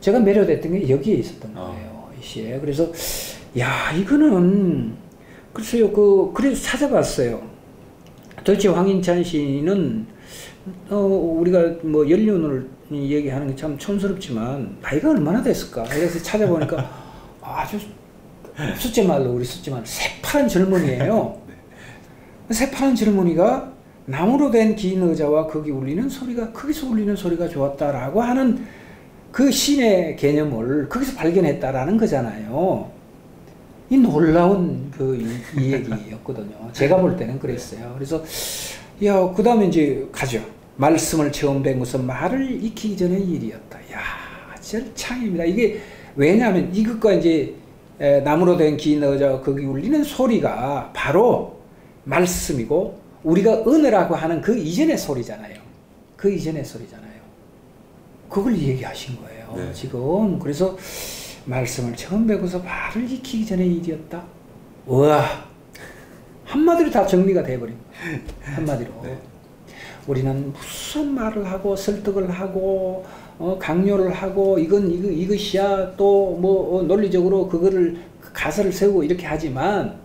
제가 매료됐던 게 여기에 있었던 거예요. 이 시에. 그래서 야, 이거는 글쎄요. 그래서 찾아봤어요. 도대체 황인찬 시인은 우리가 뭐 연륜을 얘기하는 게 참 촌스럽지만 나이가 얼마나 됐을까? 그래서 찾아보니까 아주 숫제 말로 우리 숫제 말로 새파란 젊은이에요. 새파란 젊은이가 나무로 된 긴 의자와 거기 울리는 소리가, 거기서 울리는 소리가 좋았다라고 하는 그 신의 개념을 거기서 발견했다라는 거잖아요. 이 놀라운 이 얘기였거든요. 제가 볼 때는 그랬어요. 그래서 야, 그 다음에 이제 가죠. 말씀을 처음 뵌 것은 말을 익히기 전의 일이었다. 야, 절창입니다. 이게 왜냐하면 이것과 이제 나무로 된 긴 의자와 거기 울리는 소리가 바로 말씀이고 우리가 은혜라고 하는 그 이전의 소리잖아요. 그 이전의 소리잖아요. 그걸 얘기하신 거예요. 네. 지금. 그래서 말씀을 처음 배고서 말을 익히기 전의 일이었다. 와, 한마디로 다 정리가 돼버린 거예요. 한마디로. 네. 우리는 무슨 말을 하고 설득을 하고 강요를 하고 이것이야 또 뭐 논리적으로 그거를 가설을 세우고 이렇게 하지만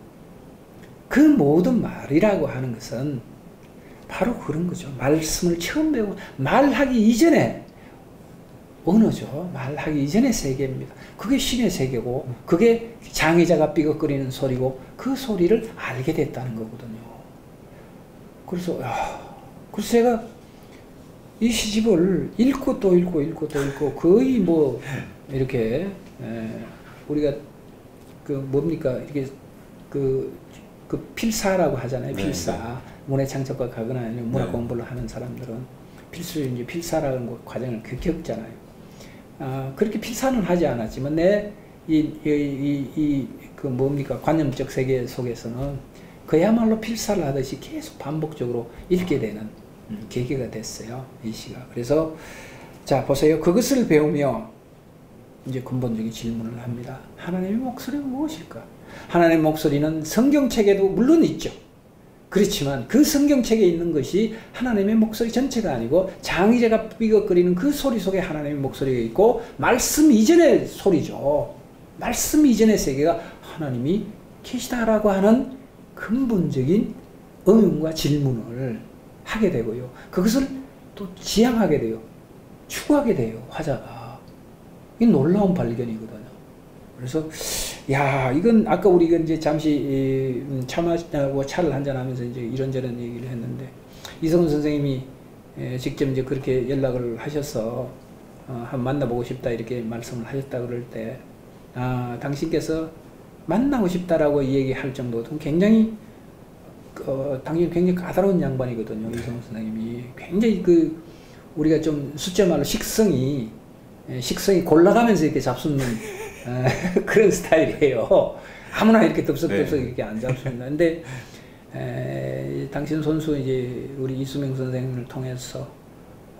그 모든 말이라고 하는 것은 바로 그런 거죠. 말씀을 처음 배우고 말하기 이전에 언어죠. 말하기 이전의 세계입니다. 그게 신의 세계고 그게 장의자가 삐걱거리는 소리고 그 소리를 알게 됐다는 거거든요. 그래서 제가 이 시집을 읽고 또 읽고 거의 뭐 이렇게 우리가 그 뭡니까 이렇게 그 필사라고 하잖아요. 필사. 네. 문해 창작과 가거나 아니면 문화 네. 공부를 하는 사람들은 필수 이제 필사라는 과정을 겪잖아요. 그렇게 필사는 하지 않았지만 그 뭡니까 관념적 세계 속에서는 그야말로 필사를 하듯이 계속 반복적으로 읽게 되는 계기가 됐어요. 이 시가. 그래서 자 보세요. 그것을 배우며 이제 근본적인 질문을 합니다. 하나님의 목소리가 무엇일까? 하나님의 목소리는 성경책에도 물론 있죠. 그렇지만 그 성경책에 있는 것이 하나님의 목소리 전체가 아니고 장의자가 삐걱거리는 그 소리 속에 하나님의 목소리가 있고 말씀 이전의 소리죠. 말씀 이전의 세계가 하나님이 계시다라고 하는 근본적인 의문과 질문을 하게 되고요. 그것을 또 지향하게 돼요. 추구하게 돼요. 화자가. 이 놀라운 발견이거든요. 그래서 야, 이건 아까 우리가 이제 잠시 차 마시고 차를 한잔하면서 이제 이런저런 얘기를 했는데 이성훈 선생님이 직접 이제 그렇게 연락을 하셔서 한번 만나보고 싶다 이렇게 말씀을 하셨다 그럴 때 당신께서 만나고 싶다라고 얘기할 정도로 굉장히 당연히 굉장히 까다로운 양반이거든요. 이성훈 선생님이 굉장히 우리가 좀 숫자 말로 식성이 골라가면서 이렇게 잡수는 그런 스타일이에요. 아무나 이렇게 덥석덥석 네. 이렇게 안 잡습니다. 근데 당신 손수 이제 우리 이수명 선생님을 통해서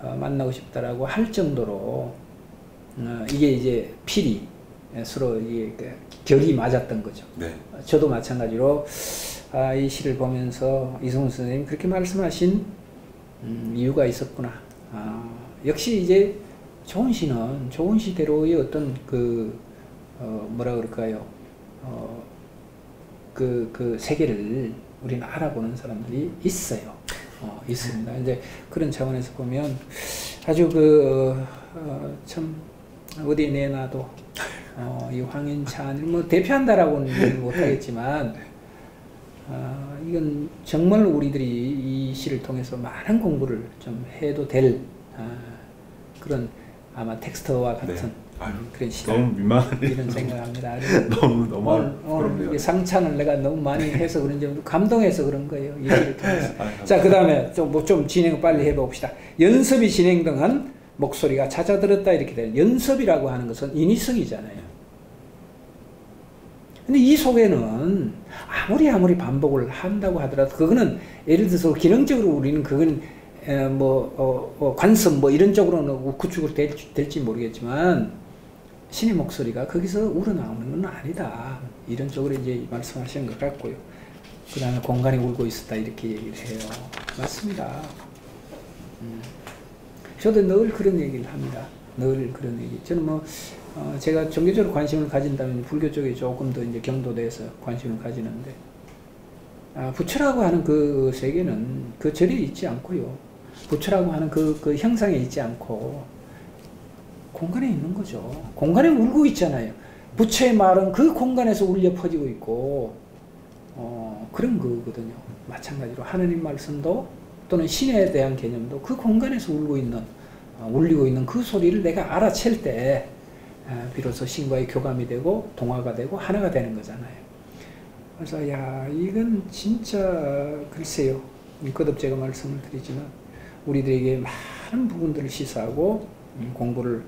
만나고 싶다라고 할 정도로 이게 이제 필이 서로 이게 결이 맞았던 거죠. 네. 저도 마찬가지로 이 시를 보면서 이성훈 선생님이 그렇게 말씀하신 이유가 있었구나. 역시 이제 좋은 시는 좋은 시대로의 어떤 뭐라 그럴까요? 그 세계를 우리는 알아보는 사람들이 있어요. 있습니다. 이제 그런 차원에서 보면 아주 참 어디 내놔도 이 황인찬 뭐 대표한다라고는 못하겠지만 이건 정말 우리들이 이 시를 통해서 많은 공부를 좀 해도 될 그런 아마 텍스트와 같은 네. 그런 시간
너무 민망하네요.
이런 생각합니다.
너무
오늘 상찬을 내가 너무 많이 해서 그런지 감동해서 그런 거예요. 이 시를 통해서. 자, 그 다음에 좀 진행 빨리 해봅시다. 연습이 진행등한 목소리가 잦아들었다 이렇게 돼요. 연습이라고 하는 것은 인위성이잖아요. 근데 이 속에는 아무리 반복을 한다고 하더라도 그거는 예를 들어서 기능적으로 우리는 그건 관습 이런 쪽으로는 구축을 될지 모르겠지만 신의 목소리가 거기서 우러나오는 건 아니다. 이런 쪽으로 이제 말씀하시는 것 같고요. 그 다음에 공간이 울고 있었다 이렇게 얘기를 해요. 맞습니다. 저도 늘 그런 얘기를 합니다. 늘 그런 얘기. 저는 뭐 제가 종교적으로 관심을 가진다면 불교 쪽에 조금 더 이제 경도돼서 관심을 가지는데 부처라고 하는 그 세계는 그 절에 있지 않고요. 부처라고 하는 그 형상에 있지 않고 공간에 있는 거죠. 공간에 울고 있잖아요. 부처의 말은 그 공간에서 울려 퍼지고 있고 그런 거거든요. 마찬가지로 하느님 말씀도 또는 신에 대한 개념도 그 공간에서 울리고 있는 그 소리를 내가 알아챌 때 비로소 신과의 교감이 되고 동화가 되고 하나가 되는 거잖아요. 그래서 야 이건 진짜 글쎄요. 거듭 제가 말씀을 드리지만 우리들에게 많은 부분들을 시사하고 공부를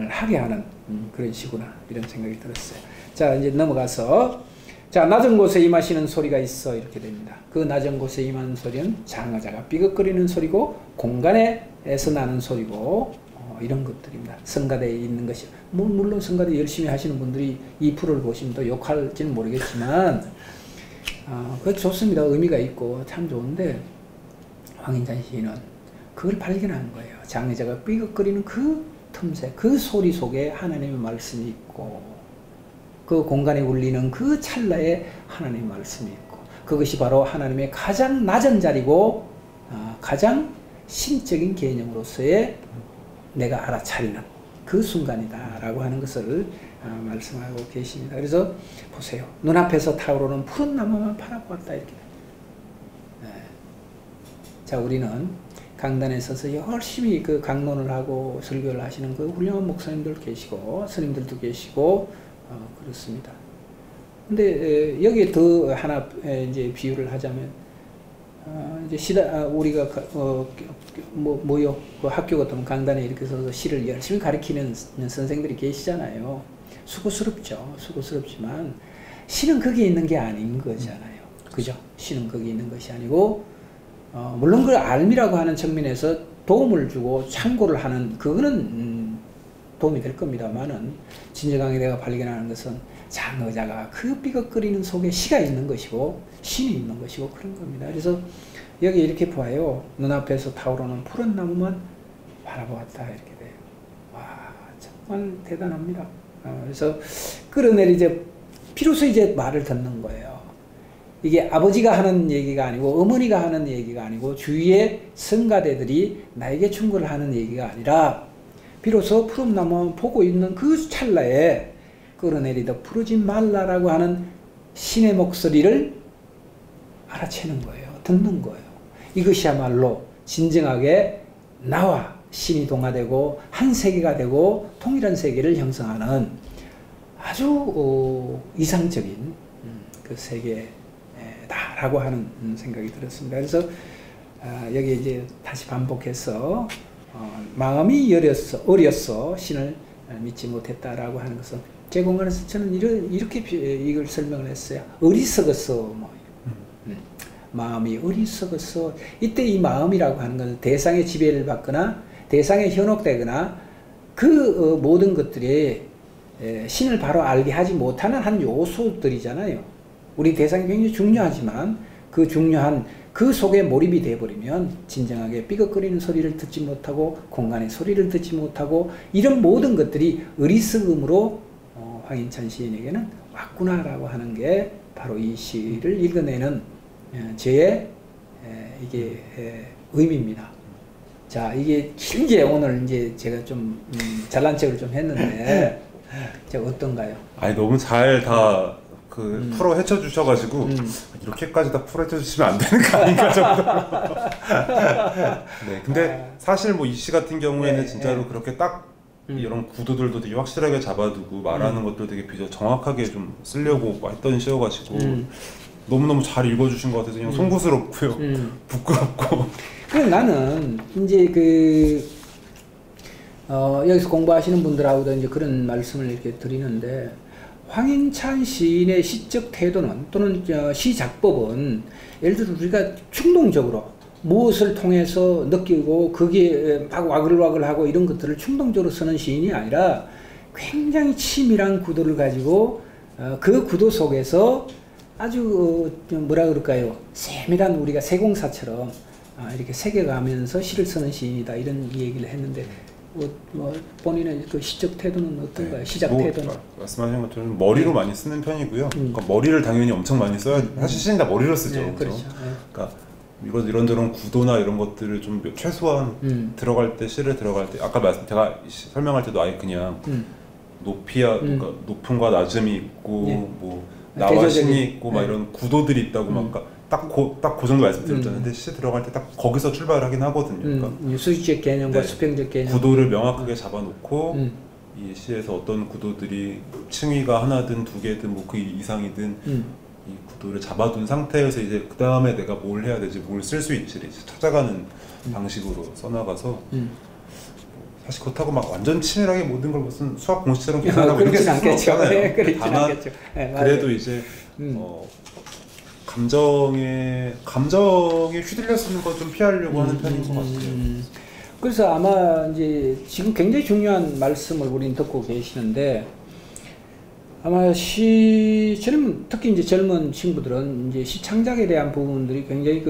하게 하는 그런 시구나 이런 생각이 들었어요. 자 이제 넘어가서 자 낮은 곳에 임하시는 소리가 있어 이렇게 됩니다. 그 낮은 곳에 임하는 소리는 장하자가 삐걱거리는 소리고 공간에서 나는 소리고 이런 것들입니다. 성가대에 있는 것이 물론 성가대 열심히 하시는 분들이 이 프로를 보시면 또 욕할지는 모르겠지만 그거 좋습니다. 의미가 있고 참 좋은데 황인찬 시인은 그걸 발견한 거예요. 장의자가 삐걱거리는 그 틈새, 그 소리 속에 하나님의 말씀이 있고 그 공간에 울리는 그 찰나에 하나님의 말씀이 있고 그것이 바로 하나님의 가장 낮은 자리고 가장 신적인 개념으로서의 내가 알아차리는 그 순간이다 라고 하는 것을 말씀하고 계십니다. 그래서 보세요. 눈앞에서 타오르는 푸른 나무만 바라보았다 이렇게. 네. 자 우리는 강단에 서서 열심히 그 강론을 하고 설교를 하시는 그 훌륭한 목사님들 계시고 스님들도 계시고 그렇습니다. 근데 여기에 더 하나 이제 비유를 하자면 이제 우리가 뭐요 그 학교 같은 강단에 이렇게 서서 시를 열심히 가르치는 선생들이 계시잖아요. 수고스럽죠. 수고스럽지만 시는 거기에 있는 게 아닌 거잖아요. 그죠? 시는 거기에 있는 것이 아니고 물론 그 알미라고 하는 측면에서 도움을 주고 참고를 하는 그거는 도움이 될 겁니다만은 진정하게 내가 발견하는 것은 장의자가 그 삐걱거리는 속에 시가 있는 것이고 신이 있는 것이고 그런 겁니다. 그래서 여기 이렇게 보아요. 눈앞에서 타오르는 푸른 나무만 바라보았다 이렇게 돼요. 와 정말 대단합니다. 그래서 끌어내리제 비로소 이제 말을 듣는 거예요. 이게 아버지가 하는 얘기가 아니고 어머니가 하는 얘기가 아니고 주위의 성가대들이 나에게 충고를 하는 얘기가 아니라 비로소 푸른 나무 보고 있는 그 찰나에 끌어내리다 부르지 말라라고 하는 신의 목소리를 알아채는 거예요. 듣는 거예요. 이것이야말로 진정하게 나와 신이 동화되고 한 세계가 되고 통일한 세계를 형성하는 아주 이상적인 그 세계다라고 하는 생각이 들었습니다. 그래서 여기 이제 다시 반복해서 마음이 어렸어 신을 믿지 못했다라고 하는 것은 제 공간에서 저는 이렇게 이걸 설명을 했어요. 어리석었어. 마음이 어리석었어. 이때 이 마음이라고 하는 것은 대상의 지배를 받거나 대상에 현혹되거나 그 모든 것들이 신을 바로 알게 하지 못하는 한 요소들이잖아요. 우리 대상이 굉장히 중요하지만 그 중요한 그 속에 몰입이 되어버리면 진정하게 삐걱거리는 소리를 듣지 못하고 공간의 소리를 듣지 못하고 이런 모든 것들이 어리석음으로 황인찬 시인에게는 왔구나라고 하는 게 바로 이 시를 읽어내는 저의 이게 의미입니다. 자, 이게 길게 오늘 이제 제가 좀 잘난 척을 좀 했는데 자 어떤가요?
아니 너무 잘 다 그 풀어 헤쳐 주셔가지고 이렇게까지 다 풀어 헤쳐 주시면 안 되는 거 아닌가 정도로. 네, 근데 사실 뭐 이 시 같은 경우에는 진짜로 그렇게 딱 이런 구도들도 되게 확실하게 잡아두고 말하는 것도 되게 비교 정확하게 좀 쓰려고 했던 시여가지고 너무너무 잘 읽어주신 것 같아서 그냥 송구스럽고요. 부끄럽고.
그래서 나는 이제 여기서 공부하시는 분들하고도 이제 그런 말씀을 이렇게 드리는데 황인찬 시인의 시적 태도는 또는 시 작법은 예를 들어 우리가 충동적으로 무엇을 통해서 느끼고 그게 막 와글와글하고 이런 것들을 충동적으로 쓰는 시인이 아니라 굉장히 치밀한 구도를 가지고 그 구도 속에서 아주 뭐라 그럴까요? 세밀한 우리가 세공사처럼 이렇게 새겨가면서 시를 쓰는 시인이다 이런 얘기를 했는데 본인의 그 시적 태도는 어떤가요?
네,
시작 태도는?
말씀하신 것처럼 머리로 많이 쓰는 편이고요. 그러니까 머리를 당연히 엄청 많이 써야 사실 시는 다 머리로 쓰죠.
네, 그렇죠.
그러니까 이런저런 구도나 이런 것들을 좀 최소한 들어갈 때 시를 들어갈 때 아까 제가 설명할 때도 아예 그냥 그러니까 높음과 낮음이 있고 뭐 나와 신이 있고 막 이런 구도들이 있다고 막 딱 그 정도 말씀드렸잖아요. 근데 시 들어갈 때 딱 거기서 출발을 하긴 하거든요. 그러니까
수직적 개념과 수평적 개념
구도를 명확하게 잡아놓고 이 시에서 어떤 구도들이 층위가 하나든 두 개든 뭐 그 이상이든 이 구도를 잡아둔 상태에서 이제 그 다음에 내가 뭘 해야 되지, 뭘 쓸 수 있지를 이제 찾아가는 방식으로 써나가서 사실 그렇다고 막 완전 치밀하게 모든 걸 무슨 수학 공식처럼 계산하고 이렇게 쓸 수는 없잖아요. 다만 그래도 이제 감정에 휘둘려 쓰는 거 좀 피하려고 하는 편인 것 같아요.
그래서 아마 이제 지금 굉장히 중요한 말씀을 우리는 듣고 계시는데 아마 특히 이제 젊은 친구들은 이제 시 창작에 대한 부분들이 굉장히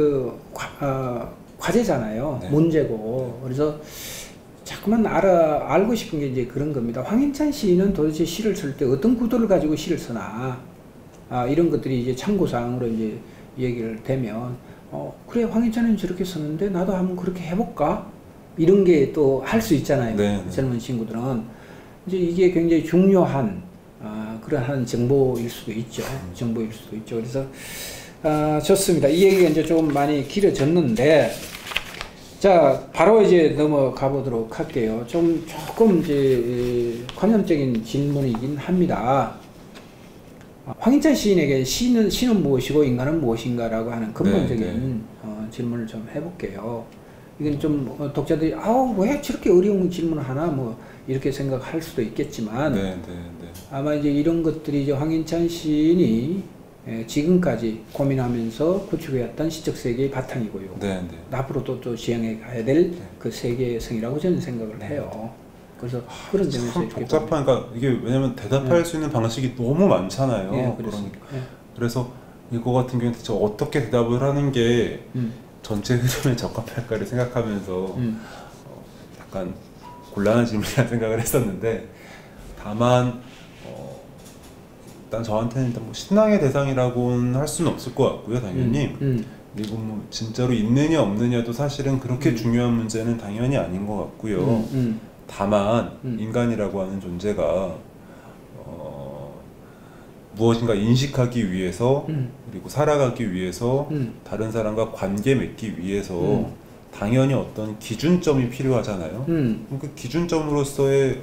과제잖아요. 네. 문제고. 그래서 자꾸만 알고 싶은 게 이제 그런 겁니다. 황인찬 시인은 도대체 시를 쓸 때 어떤 구도를 가지고 시를 쓰나? 이런 것들이 이제 참고사항으로 이제 얘기를 되면, 그래, 황인찬은 저렇게 썼는데 나도 한번 그렇게 해볼까? 이런 게 또 할 수 있잖아요. 네, 네. 젊은 친구들은. 이제 이게 굉장히 중요한, 그러한 정보일 수도 있죠. 정보일 수도 있죠. 그래서, 좋습니다. 이 얘기가 이제 좀 많이 길어졌는데, 자, 바로 이제 넘어가 보도록 할게요. 조금 이제 관념적인 질문이긴 합니다. 황인찬 시인에게 시는 무엇이고 인간은 무엇인가라고 하는 근본적인 질문을 좀 해볼게요. 이건 좀 독자들이 왜 저렇게 어려운 질문을 하나 뭐 이렇게 생각할 수도 있겠지만 아마 이제 이런 것들이 이제 황인찬 시인이 지금까지 고민하면서 구축해왔던 시적 세계의 바탕이고요. 앞으로도 또 지향해 가야 될 그 세계성이라고 저는 생각을 해요. 그래서 그런 점에서 이렇게
복잡하니까 이게 왜냐면 대답할 수 있는 방식이 너무 많잖아요. 그래서 이거 같은 경우는 대체 어떻게 대답을 하는 게 전체 흐름에 적합할까를 생각하면서 약간 곤란한 질문이라는 생각을 했었는데 다만 일단 저한테는 일단 뭐 신앙의 대상이라고는 할 수는 없을 것 같고요, 당연히. 그리고 뭐 진짜로 있느냐 없느냐도 사실은 그렇게 중요한 문제는 당연히 아닌 것 같고요. 다만 인간이라고 하는 존재가 무엇인가 인식하기 위해서 그리고 살아가기 위해서 다른 사람과 관계 맺기 위해서 당연히 어떤 기준점이 필요하잖아요. 그 기준점으로서의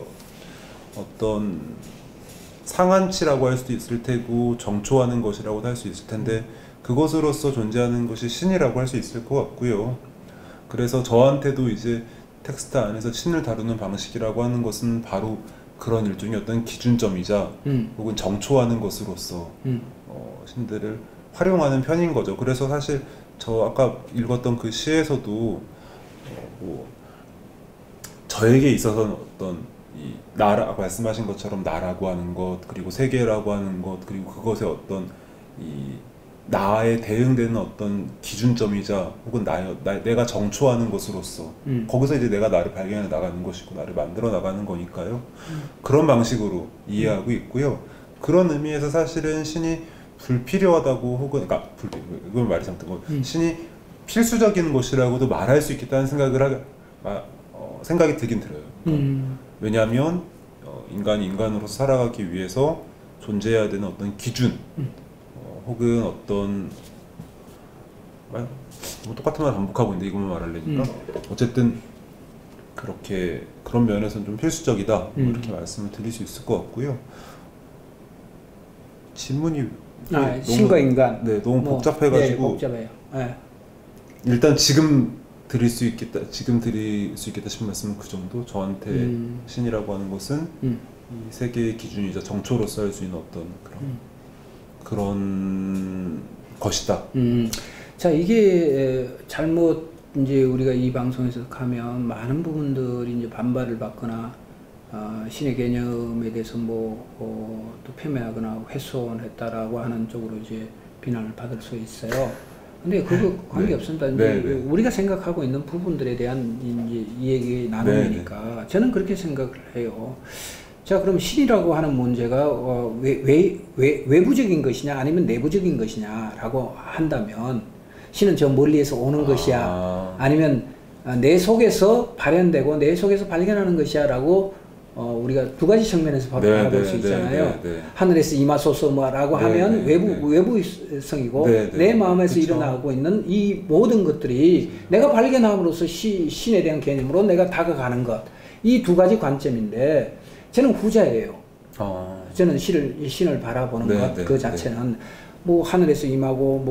어떤 상한치라고 할 수도 있을 테고 정초하는 것이라고도 할 수 있을 텐데 그것으로서 존재하는 것이 신이라고 할 수 있을 것 같고요. 그래서 저한테도 이제 텍스트 안에서 신을 다루는 방식이라고 하는 것은 바로 그런 일종의 어떤 기준점이자 혹은 정초하는 것으로서 신들을 활용하는 편인 거죠. 그래서 사실 저 아까 읽었던 그 시에서도 뭐 저에게 있어서는 어떤 이 나라 말씀하신 것처럼 나라고 하는 것 그리고 세계라고 하는 것 그리고 그것의 어떤 이 나에 대응되는 어떤 기준점이자 혹은 내가 정초하는 것으로서 거기서 이제 내가 나를 발견해 나가는 것이고 나를 만들어 나가는 거니까요. 그런 방식으로 이해하고 있고요. 그런 의미에서 사실은 신이 불필요하다고 혹은 그러니까 이건 말이 잘못된 거 신이 필수적인 것이라고도 말할 수 있겠다는 생각이 들긴 들어요. 왜냐하면 인간이 인간으로서 살아가기 위해서 존재해야 되는 어떤 기준 혹은 어떤 뭐 똑같은 말 반복하고 있는데 이것만 말하려니까 어쨌든 그렇게 그런 면에서는 좀 필수적이다 뭐 이렇게 말씀을 드릴 수 있을 것 같고요. 질문이
신과 인간
너무 복잡해가지고
복잡해요.
일단 지금 드릴 수 있겠다 싶은 말씀은 그 정도. 저한테 신이라고 하는 것은 이 세계의 기준이자 정초로서 할 수 있는 어떤 그런 것이다.
자, 이게 잘못 이제 우리가 이 방송에서 가면 많은 부분들이 이제 반발을 받거나 신의 개념에 대해서 또 폄훼하거나 훼손했다라고 하는 쪽으로 이제 비난을 받을 수 있어요. 근데 그거 관계없습니다. 우리가 생각하고 있는 부분들에 대한 이제 이 얘기 나눔이니까 저는 그렇게 생각을 해요. 자, 그럼 신이라고 하는 문제가 외부적인 것이냐 아니면 내부적인 것이냐라고 한다면 신은 저 멀리에서 오는 것이야 아니면 내 속에서 발현되고 내 속에서 발견하는 것이야 라고 우리가 두 가지 측면에서 바라볼 수 있잖아요. 하늘에서 임하소서 라고 하면 외부성이고 내 마음에서 일어나고 있는 이 모든 것들이 내가 발견함으로써 신에 대한 개념으로 내가 다가가는 것, 이 두 가지 관점인데 저는 후자예요. 저는 신을 바라보는 것 그 자체는 뭐 하늘에서 임하고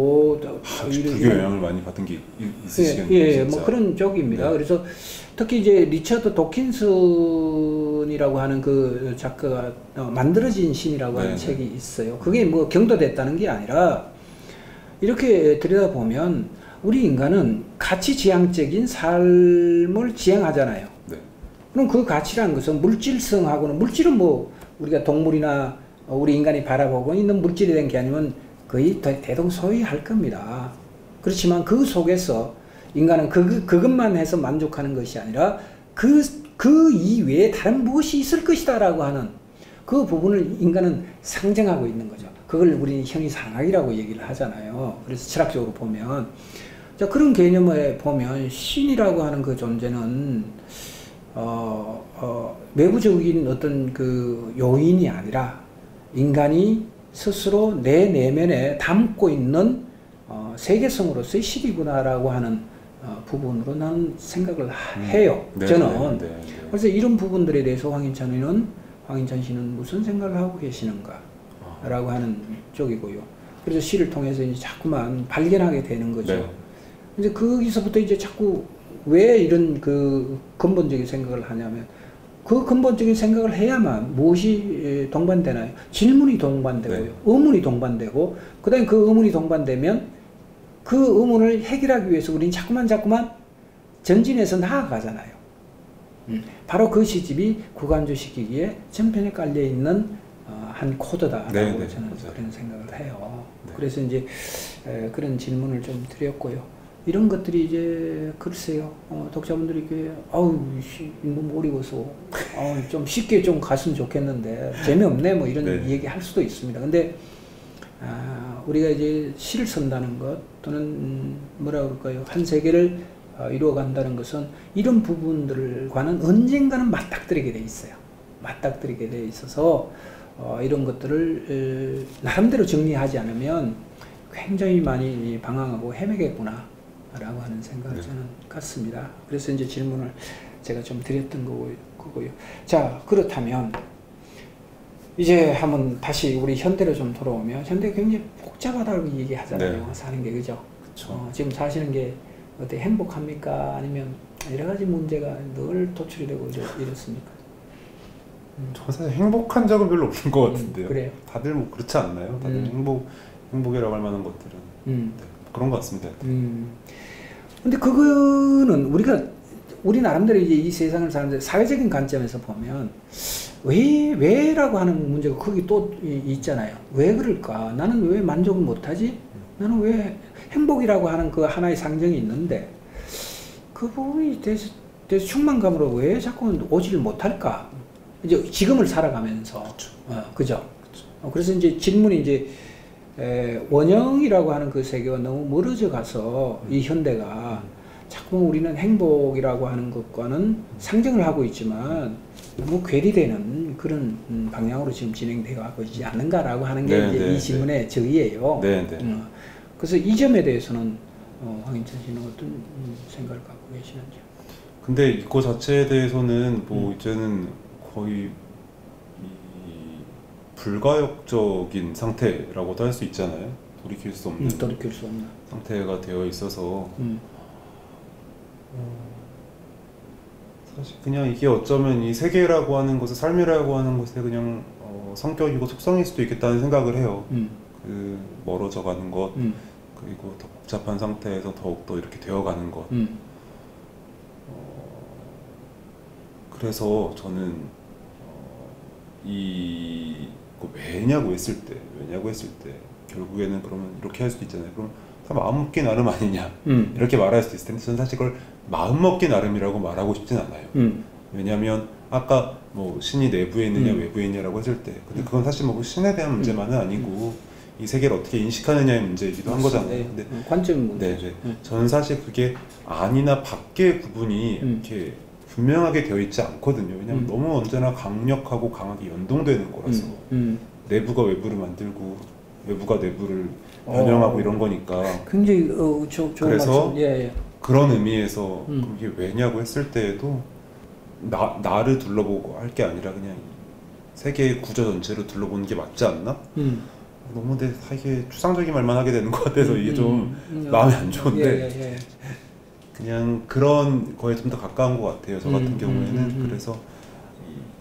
불교 영향을 많이 받은 게 있으시겠네요.
뭐 그런 쪽입니다. 그래서 특히 이제 리처드 도킨슨이라고 하는 그 작가가 만들어진 신이라고 하는 책이 있어요. 그게 뭐 경도됐다는 게 아니라 이렇게 들여다보면 우리 인간은 가치지향적인 삶을 지향하잖아요. 그럼 그 가치라는 것은 물질성하고는, 물질은 뭐 우리가 동물이나 우리 인간이 바라보고 있는 물질에 대한 개념은 거의 대동소이할 겁니다. 그렇지만 그 속에서 인간은 그것만 해서 만족하는 것이 아니라 그 이외에 다른 무엇이 있을 것이다 라고 하는 그 부분을 인간은 상정하고 있는 거죠. 그걸 우리는 형이상학이라고 얘기를 하잖아요. 그래서 철학적으로 보면 자, 그런 개념에 보면 신이라고 하는 그 존재는 외부적인 어떤 그 요인이 아니라 인간이 스스로 내 내면에 담고 있는 세계성으로서의 실이구나라고 하는 부분으로 나는 생각을 해요. 저는. 그래서 이런 부분들에 대해서 황인찬 씨는 무슨 생각을 하고 계시는가 라고 하는 쪽이고요. 그래서 시를 통해서 이제 자꾸만 발견하게 되는 거죠. 이제 거기서부터 이제 자꾸 왜 이런 그 근본적인 생각을 하냐면 그 근본적인 생각을 해야만 무엇이 동반되나요? 질문이 동반되고요. 의문이 동반되고 그 다음에 그 의문이 동반되면 그 의문을 해결하기 위해서 우리는 자꾸만 전진해서 나아가잖아요. 바로 그 시집이 구간주시키기에 전편에 깔려있는 한 코드다라고 저는 그런 생각을 해요. 그래서 이제 그런 질문을 좀 드렸고요. 이런 것들이 이제 글쎄요 독자분들이 이렇게 너무 어려워서 좀 쉽게 좀 갔으면 좋겠는데 재미없네 뭐 이런 얘기 할 수도 있습니다. 근데 우리가 이제 시를 쓴다는 것 또는 뭐라 그럴까요 한 세계를 이루어간다는 것은 이런 부분들과는 언젠가는 맞닥뜨리게 돼 있어요. 맞닥뜨리게 돼 있어서 이런 것들을 나름대로 정리하지 않으면 굉장히 많이 방황하고 헤매겠구나 라고 하는 생각을 저는 갖습니다. 그래서 이제 질문을 제가 좀 드렸던 거고요. 자, 그렇다면 이제 한번 다시 우리 현대로 좀 돌아오면 현대가 굉장히 복잡하다고 얘기하잖아요. 사는 게 그죠? 지금 사시는 게 어때 행복합니까? 아니면 여러 가지 문제가 늘 도출이 되고 이렇습니까?
저 사실 행복한 적은 별로 없는 것 같은데요.
그래요?
다들 뭐 그렇지 않나요? 다들 행복이라고 할 만한 것들은 그런 것 같습니다.
근데 그거는 우리 나름대로 이제 이 세상을 사는데 사회적인 관점에서 보면 왜라고 하는 문제가 거기 또 있잖아요. 왜 그럴까? 나는 왜 만족을 못하지? 나는 왜 행복이라고 하는 그 하나의 상정이 있는데 그 부분이 대해서 충만감으로 왜 자꾸 오지를 못할까? 이제 지금을 살아가면서 그죠? 그래서 이제 질문이 이제 원형이라고 하는 그 세계와 너무 멀어져 가서 이 현대가 자꾸 우리는 행복이라고 하는 것과는 상정을 하고 있지만 너무 괴리되는 그런 방향으로 지금 진행되고 있지 않는가라고 하는 게 이제 이 질문의 저의예요. 그래서 이 점에 대해서는 황인찬 씨는 어떤 생각을 갖고 계시는지요?
근데 이거 자체에 대해서는 뭐 이제는 거의 불가역적인 상태라고도 할 수 있잖아요. 돌이킬 수 없는 상태가 되어 있어서 사실 그냥 이게 어쩌면 이 세계라고 하는 것을 삶이라고 하는 것에 그냥 성격이고 속성일 수도 있겠다는 생각을 해요. 그 멀어져 가는 것 그리고 더 복잡한 상태에서 더욱더 이렇게 되어가는 것 그래서 저는 왜냐고 했을 때 결국에는 그러면 이렇게 할 수도 있잖아요. 그럼 다 마음먹기 나름 아니냐 이렇게 말할 수도 있을 텐데 저는 사실 그걸 마음먹기 나름이라고 말하고 싶진 않아요. 왜냐하면 아까 뭐 신이 내부에 있느냐 외부에 있느냐라고 했을 때 근데 그건 사실 뭐 신에 대한 문제만은 아니고 이 세계를 어떻게 인식하느냐의 문제이기도 한 거잖아요. 근데
관점 문제죠.
저는 사실 그게 안이나 밖의 구분이 이렇게 분명하게 되어 있지 않거든요. 왜냐면 너무 언제나 강력하고 강하게 연동되는 거라서 내부가 외부를 만들고 외부가 내부를 변형하고 이런 거니까
굉장히
그래서 그런 의미에서 그게 왜냐고 했을 때에도 나를 둘러보고 할 게 아니라 그냥 세계의 구조 전체를 둘러보는 게 맞지 않나? 너무 되게 추상적인 말만 하게 되는 것 같아서 이게 좀 마음이 안 좋은데 그냥 그런 거에 좀 더 가까운 것 같아요. 저 같은 경우에는 그래서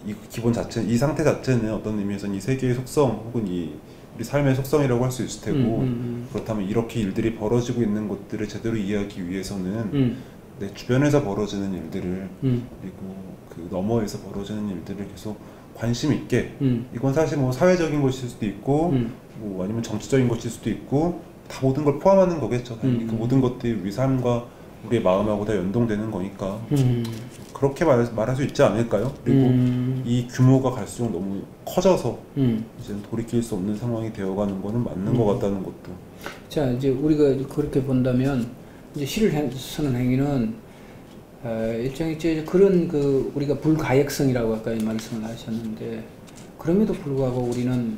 이 기본 자체, 이 상태 자체는 어떤 의미에서는 이 세계의 속성 혹은 우리 삶의 속성이라고 할 수 있을 테고 그렇다면 이렇게 일들이 벌어지고 있는 것들을 제대로 이해하기 위해서는 내 주변에서 벌어지는 일들을 그리고 그 너머에서 벌어지는 일들을 계속 관심 있게 이건 사실 뭐 사회적인 것일 수도 있고 뭐 아니면 정치적인 것일 수도 있고 다 모든 걸 포함하는 거겠죠. 그 모든 것들이 우리 삶과 우리의 마음하고 다 연동되는 거니까 그렇게 말할 수 있지 않을까요? 그리고 이 규모가 갈수록 너무 커져서 이제 돌이킬 수 없는 상황이 되어가는 거는 맞는 것 같다는 것도.
자, 이제 우리가 그렇게 본다면 이제 시를 쓰는 행위는 일종의 이제 그런 우리가 불가역성이라고 아까 말씀을 하셨는데 그럼에도 불구하고 우리는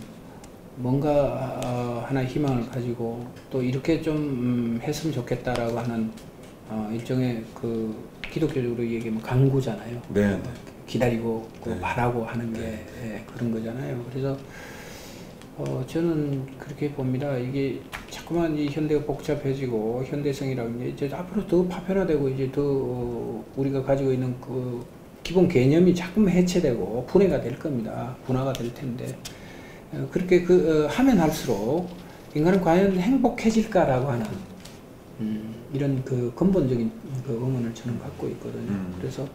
뭔가 하나의 희망을 가지고 또 이렇게 좀 했으면 좋겠다라고 하는 일종의 기독교적으로 얘기하면 강구잖아요.
네.
기다리고 바라고 하는 게 그런 거잖아요. 그래서 저는 그렇게 봅니다. 이게 자꾸만 이 현대가 복잡해지고 현대성이라는 게 이제 앞으로 더 파편화되고 이제 더 우리가 가지고 있는 그 기본 개념이 자꾸만 해체되고 분해가 될 겁니다. 분화가 될 텐데 그렇게 하면 할수록 인간은 과연 행복해질까라고 하는 이런 근본적인 의문을 저는 갖고 있거든요. 그래서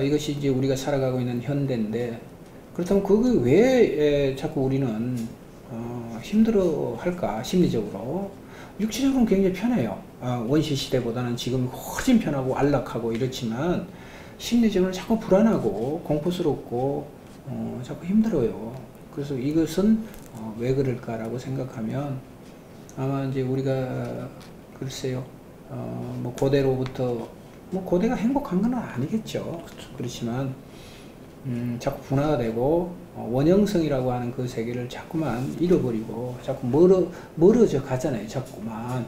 이것이 이제 우리가 살아가고 있는 현대인데 그렇다면 그게 왜 자꾸 우리는 힘들어 할까 심리적으로 육체적으로는 굉장히 편해요. 원시 시대보다는 지금 훨씬 편하고 안락하고 이렇지만 심리적으로 자꾸 불안하고 공포스럽고 자꾸 힘들어요. 그래서 이것은 왜 그럴까라고 생각하면 아마 이제 우리가 글쎄요 뭐 고대로부터 뭐 고대가 행복한 건 아니겠죠. 그렇지만 자꾸 분화가 되고 원형성이라고 하는 그 세계를 자꾸만 잃어버리고 자꾸 멀어져 가잖아요. 자꾸만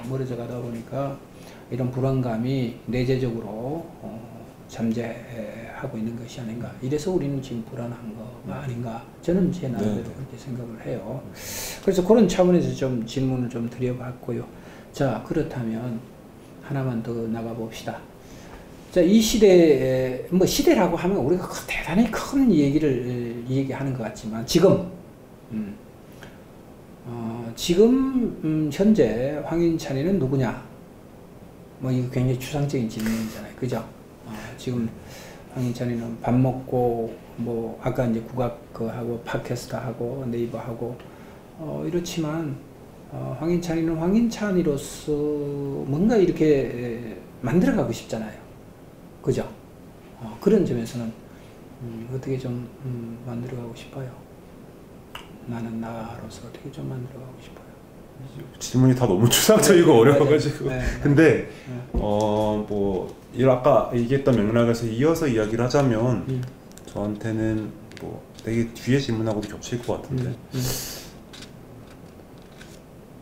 멀어져 가다 보니까 이런 불안감이 내재적으로 잠재하고 있는 것이 아닌가. 이래서 우리는 지금 불안한 거 아닌가. 저는 제 나름대로 그렇게 생각을 해요. 그래서 그런 차원에서 좀 질문을 좀 드려봤고요. 자, 그렇다면 하나만 더 나가봅시다. 자, 이 시대에, 뭐 시대라고 하면 우리가 대단히 큰 얘기하는 것 같지만, 지금 현재 황인찬이는 누구냐? 뭐 이거 굉장히 추상적인 질문이잖아요. 그죠? 지금 황인찬이는 밥 먹고, 뭐, 아까 이제 국악 하고, 팟캐스트 하고, 네이버 하고, 이렇지만, 황인찬이는 황인찬이로서 뭔가 이렇게 만들어가고 싶잖아요. 그죠? 그런 점에서는 어떻게 좀 만들어가고 싶어요. 나는 나로서 어떻게 좀 만들어가고 싶어요.
질문이 다 너무 추상적이고 어려워가지고. 근데 뭐 아까 얘기했던 맥락에서 이어서 이야기를 하자면 저한테는 뭐 되게 뒤에 질문하고도 겹칠 것 같은데.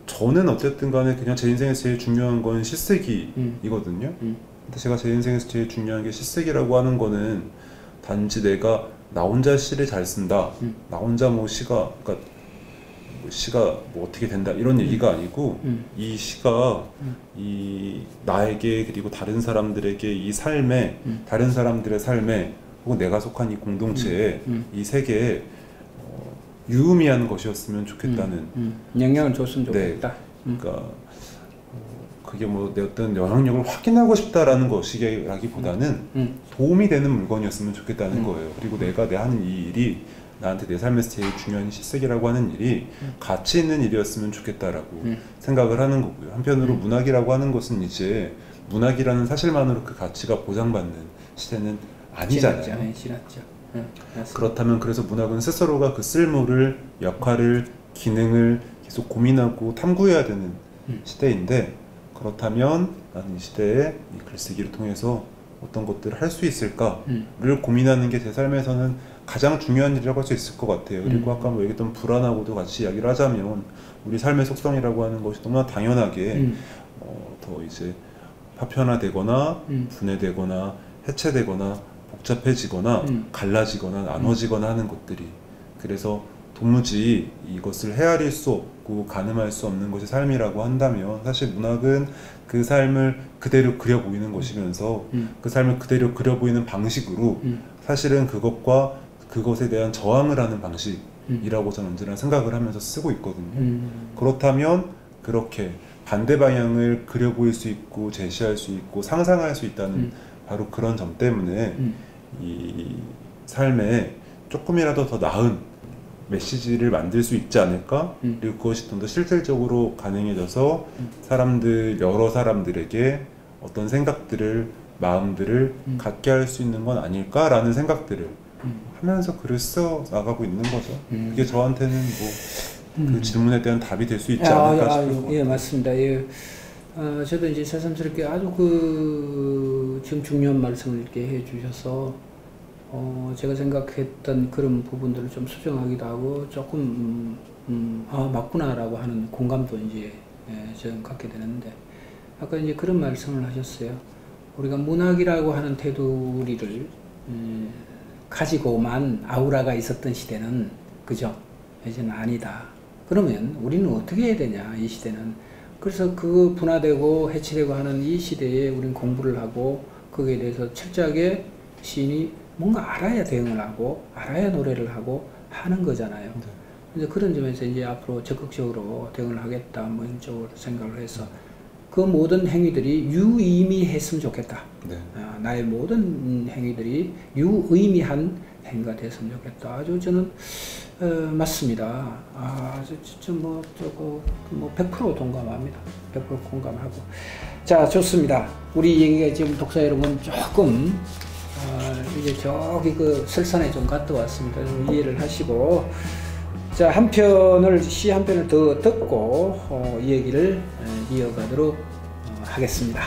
저는 어쨌든 간에 그냥 제 인생에서 제일 중요한 건 시쓰기이거든요. 근데 제가 제 인생에서 제일 중요한 게 시쓰기라고 하는 거는 단지 내가 나 혼자 시를 잘 쓴다. 나 혼자 뭐 시가 뭐 어떻게 된다 이런 얘기가 아니고 이 시가 이 나에게 그리고 다른 사람들에게 이 삶에 다른 사람들의 삶에 혹은 내가 속한 이 공동체에 이 세계에 유의미한 것이었으면 좋겠다는
영향을 줬으면 좋겠다.
그러니까 그게 뭐 내 어떤 영향력을 확인하고 싶다라는 것이라기보다는 도움이 되는 물건이었으면 좋겠다는 거예요. 그리고 내가 하는 이 일이 나한테 내 삶에서 제일 중요한 실색이라고 하는 일이 가치 있는 일이었으면 좋겠다라고 생각을 하는 거고요. 한편으로 문학이라고 하는 것은 이제 문학이라는 사실만으로 그 가치가 보장받는 시대는 아니잖아요.
지났죠.
그렇다면 그래서 문학은 스스로가 그 쓸모를, 역할을, 기능을 계속 고민하고 탐구해야 되는 시대인데, 그렇다면 나는 이 시대에 이 글쓰기를 통해서 어떤 것들을 할 수 있을까를 고민하는 게 제 삶에서는 가장 중요한 일이라고 할 수 있을 것 같아요. 그리고 아까 뭐 얘기했던 불안하고도 같이 이야기를 하자면 우리 삶의 속성이라고 하는 것이 너무나 당연하게 더 이제 파편화되거나 분해되거나 해체되거나 복잡해지거나 갈라지거나 나눠지거나 하는 것들이, 그래서 도무지 이것을 헤아릴 수 없고 가늠할 수 없는 것이 삶이라고 한다면 사실 문학은 그 삶을 그대로 그려 보이는 것이면서 그 삶을 그대로 그려 보이는 방식으로 사실은 그것과 그것에 대한 저항을 하는 방식이라고 저는 언제나 생각을 하면서 쓰고 있거든요. 그렇다면 그렇게 반대 방향을 그려 보일 수 있고 제시할 수 있고 상상할 수 있다는 바로 그런 점 때문에 이 삶에 조금이라도 더 나은 메시지를 만들 수 있지 않을까? 그리고 그것이 좀 더 실질적으로 가능해져서 여러 사람들에게 어떤 생각들을, 마음들을 갖게 할 수 있는 건 아닐까라는 생각들을 하면서 글을 써 나가고 있는 거죠. 그게 저한테는 뭐 그 질문에 대한 답이 될 수 있지 않을까 싶어요.
예, 맞습니다. 예. 저도 이제 새삼스럽게 아주 지금 중요한 말씀을 이렇게 해 주셔서 제가 생각했던 그런 부분들을 좀 수정하기도 하고 조금 맞구나라고 하는 공감도 이제 저는 갖게 되는데, 아까 이제 그런 말씀을 하셨어요. 우리가 문학이라고 하는 테두리를 가지고만 아우라가 있었던 시대는, 그죠? 이제는 아니다. 그러면 우리는 어떻게 해야 되냐, 이 시대는. 그래서 그 분화되고 해체되고 하는 이 시대에 우리는 공부를 하고 거기에 대해서 철저하게 시인이 뭔가 알아야 대응을 하고 알아야 노래를 하고 하는 거잖아요. 그래서 그런 점에서 이제 앞으로 적극적으로 대응을 하겠다, 뭐 이런 쪽으로 생각을 해서 그 모든 행위들이 유의미했으면 좋겠다. 네. 나의 모든 행위들이 유의미한 행위가 됐으면 좋겠다. 아주 저는 맞습니다. 진짜 뭐 100% 동감합니다. 100% 공감하고. 자, 좋습니다. 우리 얘기가 지금 독자 여러분 조금 이제 저기 그 설산에 좀 갔다 왔습니다. 좀 이해를 하시고, 자, 시 한 편을 더 듣고 이 얘기를 이어가도록 하겠습니다.